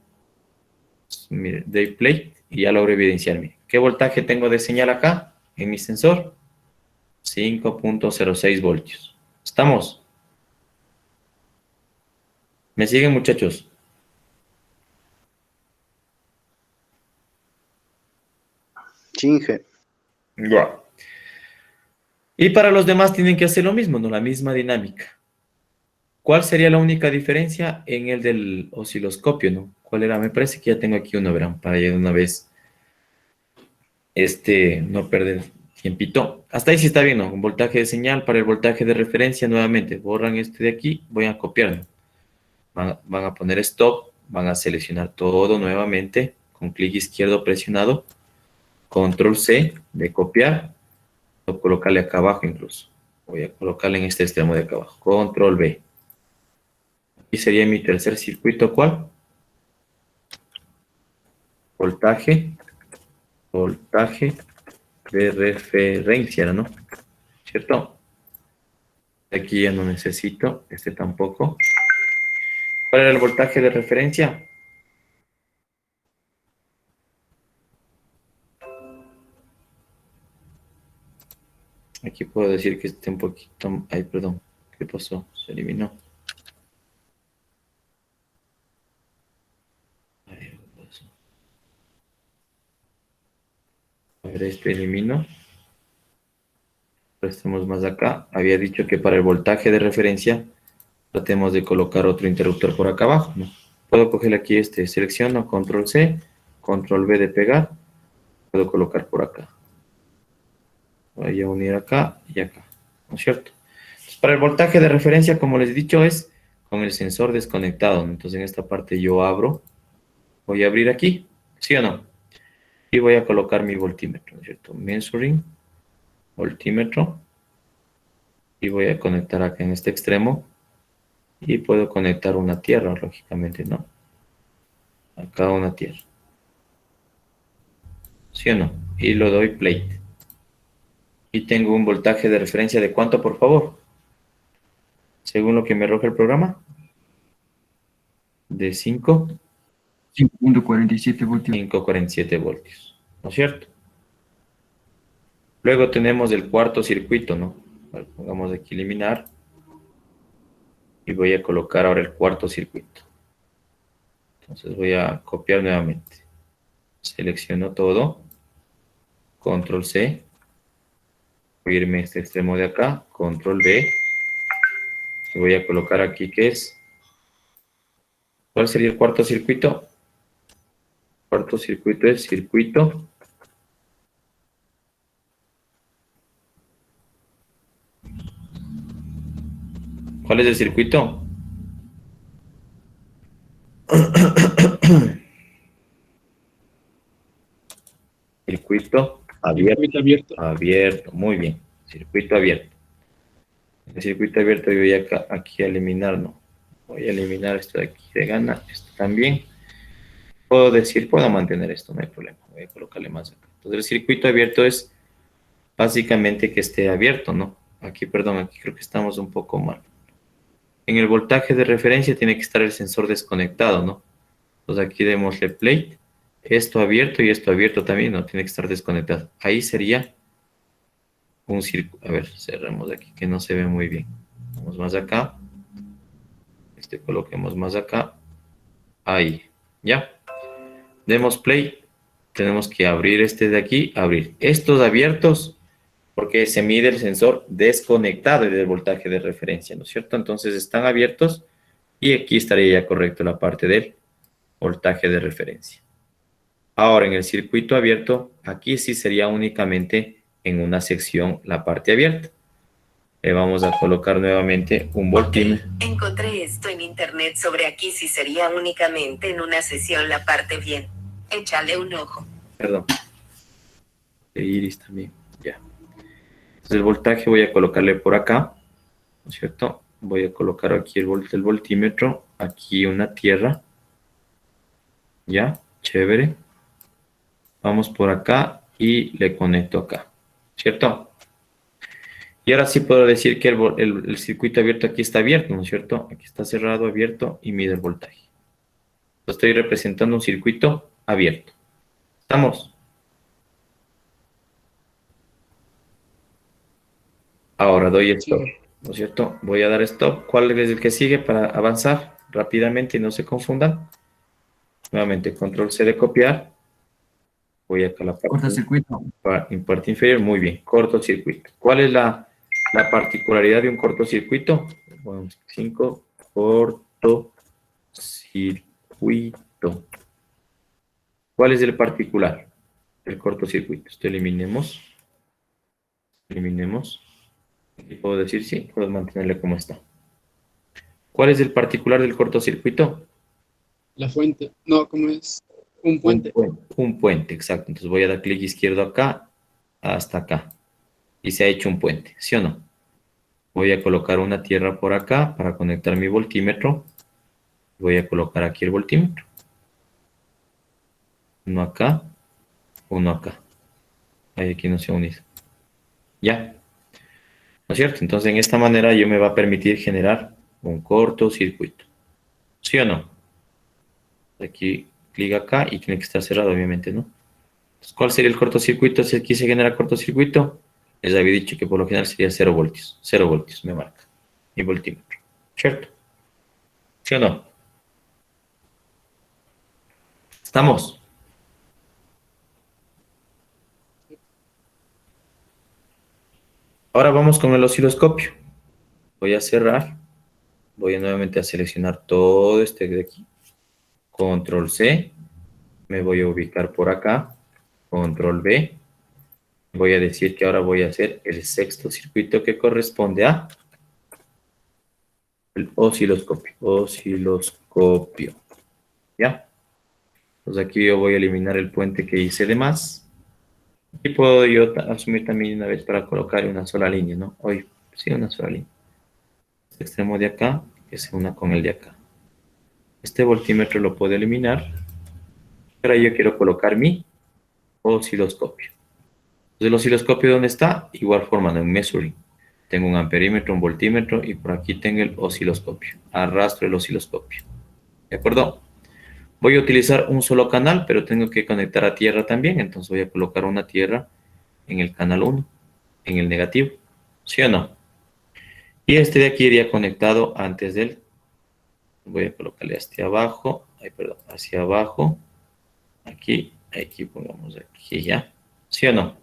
Miren, doy play y ya logro evidenciar. Miren, ¿qué voltaje tengo de señal acá en mi sensor? 5.06 voltios. ¿Estamos? ¿Me siguen, muchachos? Chinge. Ya. Y para los demás tienen que hacer lo mismo, ¿no? La misma dinámica. ¿Cuál sería la única diferencia en el del osciloscopio, no? ¿Cuál era? Me parece que ya tengo aquí uno, verán, para ya de una vez no perder tiempito. Hasta ahí sí está bien, ¿no? Un voltaje de señal para el voltaje de referencia, nuevamente, borran este de aquí, voy a copiarlo. Van a poner stop, van a seleccionar todo nuevamente, con clic izquierdo presionado, control C de copiar, o colocarle acá abajo incluso. Voy a colocarle en este extremo de acá abajo, control B. Aquí sería mi tercer circuito, ¿cuál? Voltaje de referencia, ¿no? ¿Cierto? Aquí ya no necesito, este tampoco. ¿Cuál era el voltaje de referencia? Aquí puedo decir que esté un poquito... Ay, perdón. ¿Qué pasó? Se eliminó. Ay, ¿qué pasó? A ver, elimino. Prestemos más acá. Había dicho que para el voltaje de referencia tratemos de colocar otro interruptor por acá abajo, ¿no? Puedo coger aquí selecciono, control C, control V de pegar. Puedo colocar por acá. Voy a unir acá y acá, ¿no es cierto? Entonces, para el voltaje de referencia, como les he dicho, es con el sensor desconectado, ¿no? Entonces en esta parte yo abro, voy a abrir aquí, ¿sí o no? Y voy a colocar mi voltímetro, ¿no es cierto? Measuring, voltímetro, y voy a conectar acá en este extremo, y puedo conectar una tierra, lógicamente, ¿no? Acá una tierra. ¿Sí o no? Y lo doy plate. Y tengo un voltaje de referencia de ¿cuánto, por favor? Según lo que me arroja el programa. De 5.47 voltios. 5.47 voltios. ¿No es cierto? Luego tenemos el cuarto circuito, ¿no? Vale, pongamos aquí eliminar. Y voy a colocar ahora el cuarto circuito. Entonces voy a copiar nuevamente. Selecciono todo. Control C. Voy a irme a este extremo de acá, control B. Y voy a colocar aquí que es. ¿Cuál sería el cuarto circuito? Cuarto circuito es circuito. ¿Cuál es el circuito? Circuito abierto. Abierto, muy bien. Circuito abierto. El circuito abierto yo voy aquí a eliminar, no. Voy a eliminar esto de aquí de gana, esto también. Puedo mantener esto, no hay problema. Voy a colocarle más acá. Entonces el circuito abierto es básicamente que esté abierto, ¿no? Aquí, perdón, aquí creo que estamos un poco mal. En el voltaje de referencia tiene que estar el sensor desconectado, ¿no? Entonces aquí démosle plate. Esto abierto y esto abierto también, ¿no? Tiene que estar desconectado. Ahí sería un circuito. A ver, cerremos aquí que no se ve muy bien. Vamos más acá. Coloquemos más acá. Ahí. ¿Ya? Demos play. Tenemos que abrir este de aquí. Abrir. Estos abiertos porque se mide el sensor desconectado del voltaje de referencia, ¿no es cierto? Entonces están abiertos y aquí estaría ya correcto la parte del voltaje de referencia. Ahora, en el circuito abierto, aquí sí sería únicamente en una sección la parte abierta. Le vamos a colocar nuevamente un voltímetro. Encontré esto en internet sobre aquí si sería únicamente en una sesión la parte bien. Échale un ojo. Perdón. De iris también, ya. Entonces el voltaje voy a colocarle por acá, ¿no es cierto? Voy a colocar aquí el voltímetro, aquí una tierra. Ya, chévere. Vamos por acá y le conecto acá, ¿cierto? Y ahora sí puedo decir que el circuito abierto aquí está abierto, ¿no es cierto? Aquí está cerrado, abierto y mide el voltaje. Estoy representando un circuito abierto. ¿Estamos? Ahora doy stop, ¿no es cierto? Voy a dar stop. ¿Cuál es el que sigue para avanzar rápidamente y no se confundan? Nuevamente, control C de copiar. Voy acá a la parte. Cortocircuito. En parte inferior, muy bien. Cortocircuito. ¿Cuál es la particularidad de un cortocircuito? Bueno, 5, cortocircuito. ¿Cuál es el particular del cortocircuito? Esto eliminemos. Eliminemos. ¿Y puedo decir sí? Puedo mantenerle como está. ¿Cuál es el particular del cortocircuito? La fuente. No, ¿cómo es? Un puente. Un puente, exacto. Entonces voy a dar clic izquierdo acá hasta acá. Y se ha hecho un puente, ¿sí o no? Voy a colocar una tierra por acá para conectar mi voltímetro. Voy a colocar aquí el voltímetro. Uno acá, uno acá. Ahí aquí no se ha unido. Ya. ¿No es cierto? Entonces, en esta manera yo me va a permitir generar un cortocircuito. ¿Sí o no? Aquí, clic acá y tiene que estar cerrado, obviamente, ¿no? Entonces, ¿cuál sería el cortocircuito? Si aquí se genera cortocircuito, les había dicho que por lo general sería 0 voltios. 0 voltios me marca mi voltímetro. ¿Cierto? ¿Sí o no? ¿Estamos? Ahora vamos con el osciloscopio. Voy a cerrar. Voy nuevamente a seleccionar todo este de aquí. Control C. Me voy a ubicar por acá. Control V. Voy a decir que ahora voy a hacer el sexto circuito que corresponde a el osciloscopio. Osciloscopio. ¿Ya? Entonces aquí yo voy a eliminar el puente que hice de más. Y puedo yo asumir también una vez para colocar una sola línea, ¿no? Hoy, sí, una sola línea. Este extremo de acá, que se una con el de acá. Este voltímetro lo puedo eliminar. Ahora yo quiero colocar mi osciloscopio. Entonces, ¿el osciloscopio dónde está? Igual forma, en measuring. Tengo un amperímetro, un voltímetro y por aquí tengo el osciloscopio. Arrastro el osciloscopio. ¿De acuerdo? Voy a utilizar un solo canal, pero tengo que conectar a tierra también. Entonces voy a colocar una tierra en el canal 1, en el negativo. ¿Sí o no? Y este de aquí iría conectado antes del... Voy a colocarle hacia abajo. Ay, perdón, hacia abajo. Aquí, aquí pongamos aquí ya. ¿Sí o no?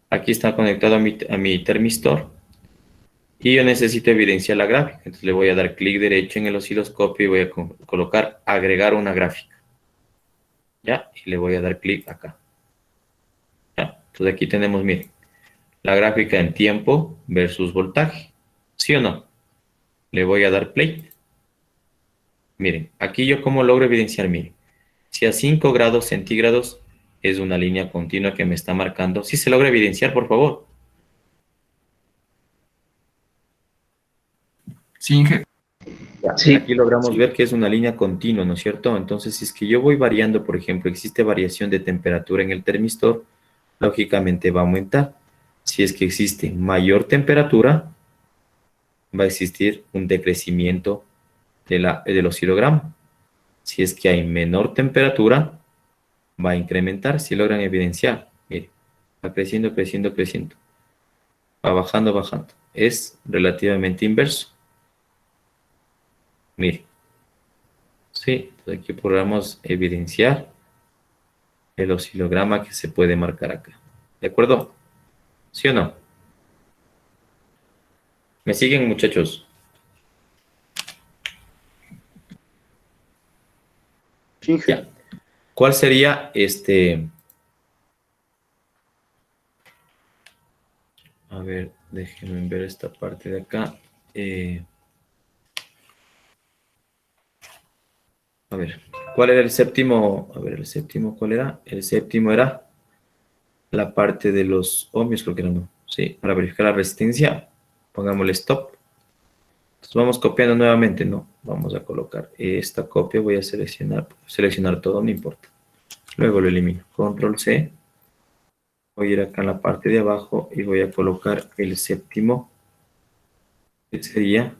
Aquí está conectado a mi termistor. Y yo necesito evidenciar la gráfica. Entonces le voy a dar clic derecho en el osciloscopio y voy a colocar agregar una gráfica. ¿Ya? Y le voy a dar clic acá. ¿Ya? Entonces aquí tenemos, miren, la gráfica en tiempo versus voltaje. ¿Sí o no? Le voy a dar play. Miren, aquí yo cómo logro evidenciar, miren. Si a 5 grados centígrados es una línea continua que me está marcando. ¿Sí se logra evidenciar, por favor? Sí, Inge. Sí. Aquí logramos ver que es una línea continua, ¿no es cierto? Entonces, si es que yo voy variando, por ejemplo, existe variación de temperatura en el termistor, lógicamente va a aumentar. Si es que existe mayor temperatura, va a existir un decrecimiento del oscilograma. Si es que hay menor temperatura, va a incrementar. Si logran evidenciar, miren, va creciendo, creciendo, creciendo. Va bajando, bajando. Es relativamente inverso. Mire. Sí, entonces aquí podemos evidenciar el oscilograma que se puede marcar acá. ¿De acuerdo? ¿Sí o no? ¿Me siguen, muchachos? Sí, ya. ¿Cuál sería A ver, déjenme ver esta parte de acá. A ver, ¿cuál era el séptimo? A ver, el séptimo, ¿cuál era? El séptimo era la parte de los ohmios, creo que era, ¿no? Sí, para verificar la resistencia, pongámosle stop. Entonces vamos copiando nuevamente, ¿no? Vamos a colocar esta copia, voy a seleccionar todo, no importa. Luego lo elimino. Control C. Voy a ir acá en la parte de abajo y voy a colocar el séptimo, que sería,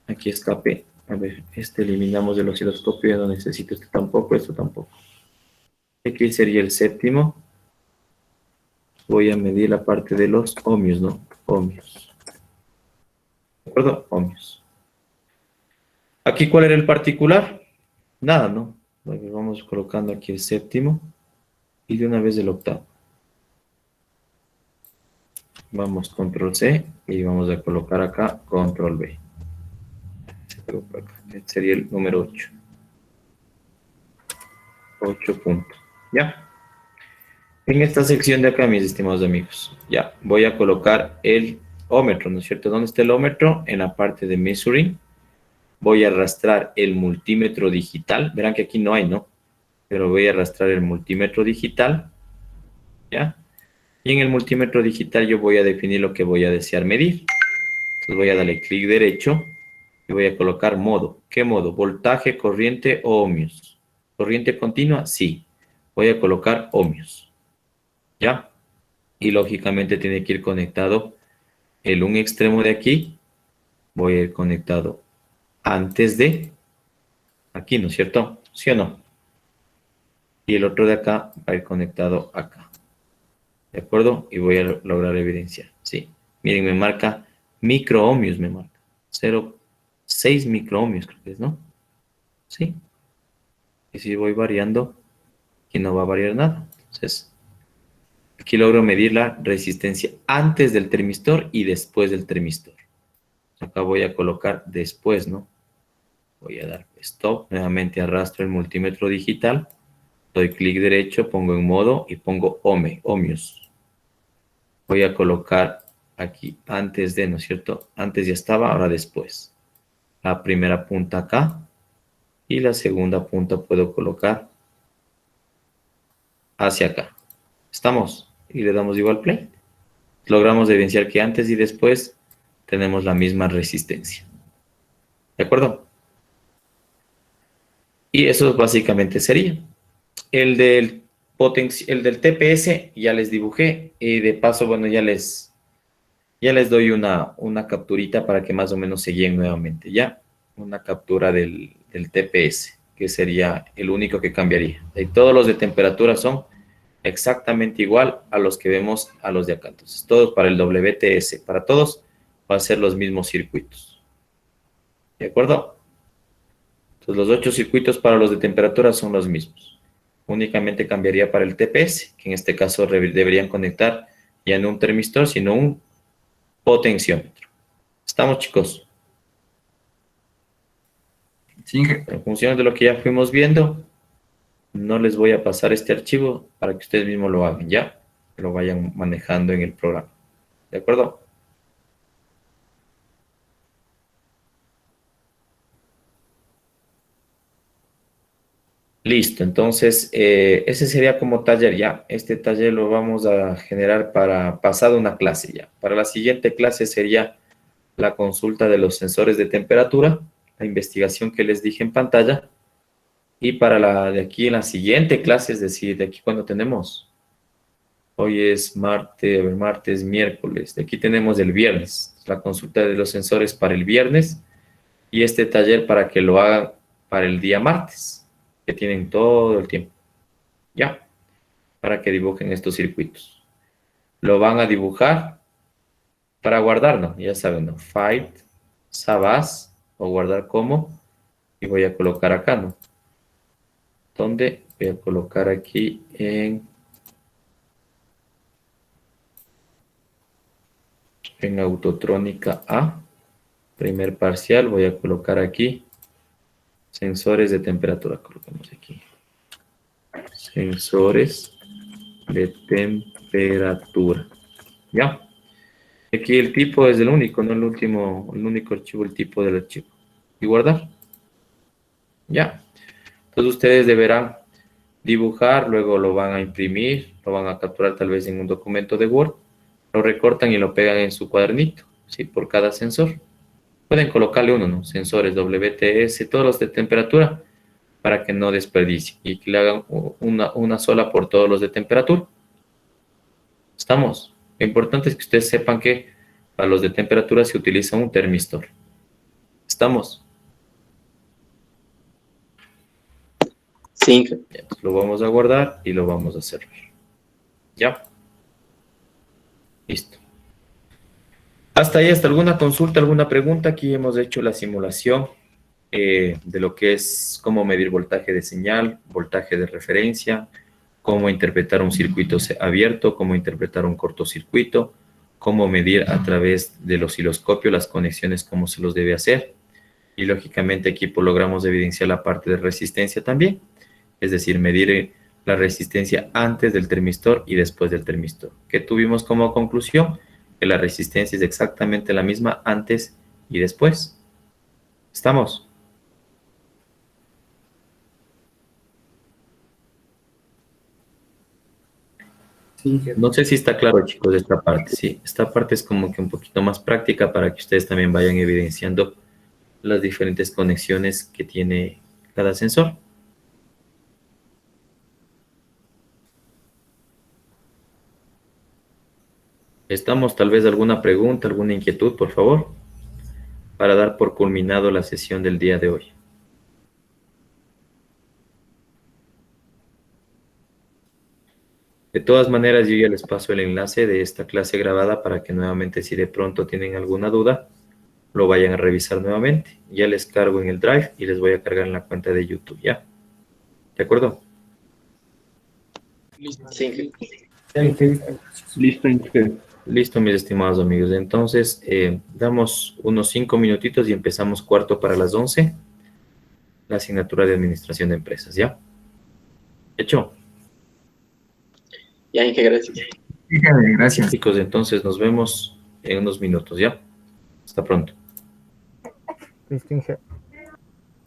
aquí escape. A ver, eliminamos del osciloscopio, ya no necesito esto tampoco, esto tampoco. Aquí sería el séptimo. Voy a medir la parte de los ohmios, ¿no? Ohmios. ¿De acuerdo? Ohmios. Aquí, ¿cuál era el particular? Nada, ¿no? Bueno, vamos colocando aquí el séptimo y de una vez el octavo. Vamos, control C y vamos a colocar acá control B. Este sería el número 8. 8 puntos. ¿Ya? En esta sección de acá, mis estimados amigos, ya, voy a colocar el ómetro, ¿no es cierto? ¿Dónde está el ómetro? En la parte de measuring. Voy a arrastrar el multímetro digital. Verán que aquí no hay, ¿no? Pero voy a arrastrar el multímetro digital. ¿Ya? Y en el multímetro digital yo voy a definir lo que voy a desear medir. Entonces voy a darle clic derecho y voy a colocar modo. ¿Qué modo? ¿Voltaje, corriente o ohmios? ¿Corriente continua? Sí. Voy a colocar ohmios. ¿Ya? Y lógicamente tiene que ir conectado un extremo de aquí. Voy a ir conectado antes de aquí, ¿no es cierto? ¿Sí o no? Y el otro de acá va a ir conectado acá. ¿De acuerdo? Y voy a lograr evidenciar. Sí. Miren, me marca microohmios, me marca. 0,6 microohmios, creo que es, ¿no? Sí. Y si voy variando, aquí no va a variar nada. Entonces, aquí logro medir la resistencia antes del termistor y después del termistor. Acá voy a colocar después, ¿no? Voy a dar stop. Nuevamente arrastro el multímetro digital. Doy clic derecho, pongo en modo y pongo ohmios. Voy a colocar aquí antes de, ¿no es cierto? Antes ya estaba, ahora después. La primera punta acá y la segunda punta puedo colocar hacia acá. ¿Estamos? Y le damos igual play. Logramos evidenciar que antes y después tenemos la misma resistencia. ¿De acuerdo? Y eso básicamente sería. El del TPS ya les dibujé y de paso, bueno, ya les doy una capturita para que más o menos se guíen nuevamente, ¿ya? Una captura del TPS, que sería el único que cambiaría. Y todos los de temperatura son exactamente igual a los que vemos a los de acá. Entonces, todos para el WTS, para todos va a ser los mismos circuitos. ¿De acuerdo? Entonces, los 8 circuitos para los de temperatura son los mismos. únicamente cambiaría para el TPS, que en este caso deberían conectar ya no un termistor, sino un potenciómetro. ¿Estamos, chicos? Sí, Inge. En función de lo que ya fuimos viendo, no les voy a pasar este archivo para que ustedes mismos lo hagan, ya, lo vayan manejando en el programa. ¿De acuerdo? Listo, entonces ese sería como taller ya. Este taller lo vamos a generar para pasado una clase ya. Para la siguiente clase sería la consulta de los sensores de temperatura, la investigación que les dije en pantalla. Y para la de aquí en la siguiente clase, es decir, de aquí cuando tenemos. Hoy es martes, miércoles. De aquí tenemos el viernes, la consulta de los sensores para el viernes. Y este taller para que lo hagan para el día martes, que tienen todo el tiempo, ya, para que dibujen estos circuitos. Lo van a dibujar para guardar, ¿no? Ya saben, ¿no? Fight, Sabas, o guardar como, y voy a colocar acá, ¿no? ¿Dónde? Voy a colocar aquí en Autotrónica A, primer parcial, voy a colocar aquí sensores de temperatura, colocamos aquí. Sensores de temperatura. ¿Ya? Aquí el tipo es el único, no el único archivo, el tipo del archivo. Y guardar. ¿Ya? Entonces ustedes deberán dibujar, luego lo van a imprimir, lo van a capturar tal vez en un documento de Word, lo recortan y lo pegan en su cuadernito, ¿sí? Por cada sensor. Pueden colocarle uno, ¿no? Sensores WTS, todos los de temperatura, para que no desperdicie y que le hagan una sola por todos los de temperatura. ¿Estamos? Lo importante es que ustedes sepan que para los de temperatura se utiliza un termistor. ¿Estamos? Sí. Ya, pues lo vamos a guardar y lo vamos a cerrar. ¿Ya? Listo. Hasta ahí, hasta alguna consulta, alguna pregunta. Aquí hemos hecho la simulación de lo que es cómo medir voltaje de señal, voltaje de referencia, cómo interpretar un circuito abierto, cómo interpretar un cortocircuito, cómo medir a través del osciloscopio las conexiones, cómo se los debe hacer. Y lógicamente aquí pues, logramos evidenciar la parte de resistencia también, es decir, medir la resistencia antes del termistor y después del termistor. ¿Qué tuvimos como conclusión? Que la resistencia es exactamente la misma antes y después. ¿Estamos? Sí, No sé si está claro, chicos, esta parte. Sí, esta parte es como que un poquito más práctica para que ustedes también vayan evidenciando las diferentes conexiones que tiene cada sensor. ¿Estamos? Tal vez alguna pregunta, alguna inquietud, por favor, para dar por culminado la sesión del día de hoy. De todas maneras, yo ya les paso el enlace de esta clase grabada para que nuevamente, si de pronto tienen alguna duda, lo vayan a revisar nuevamente. Ya les cargo en el Drive y les voy a cargar en la cuenta de YouTube, ¿ya? ¿De acuerdo? Sí. Listo, Inge. Listo, mis estimados amigos. Entonces, damos unos 5 minutitos y empezamos cuarto para las 11. La asignatura de Administración de Empresas, ¿ya? ¿Hecho? Ya, Inge, gracias. Inge, gracias. Chicos, entonces nos vemos en unos minutos, ¿ya? Hasta pronto. Listo, Inge.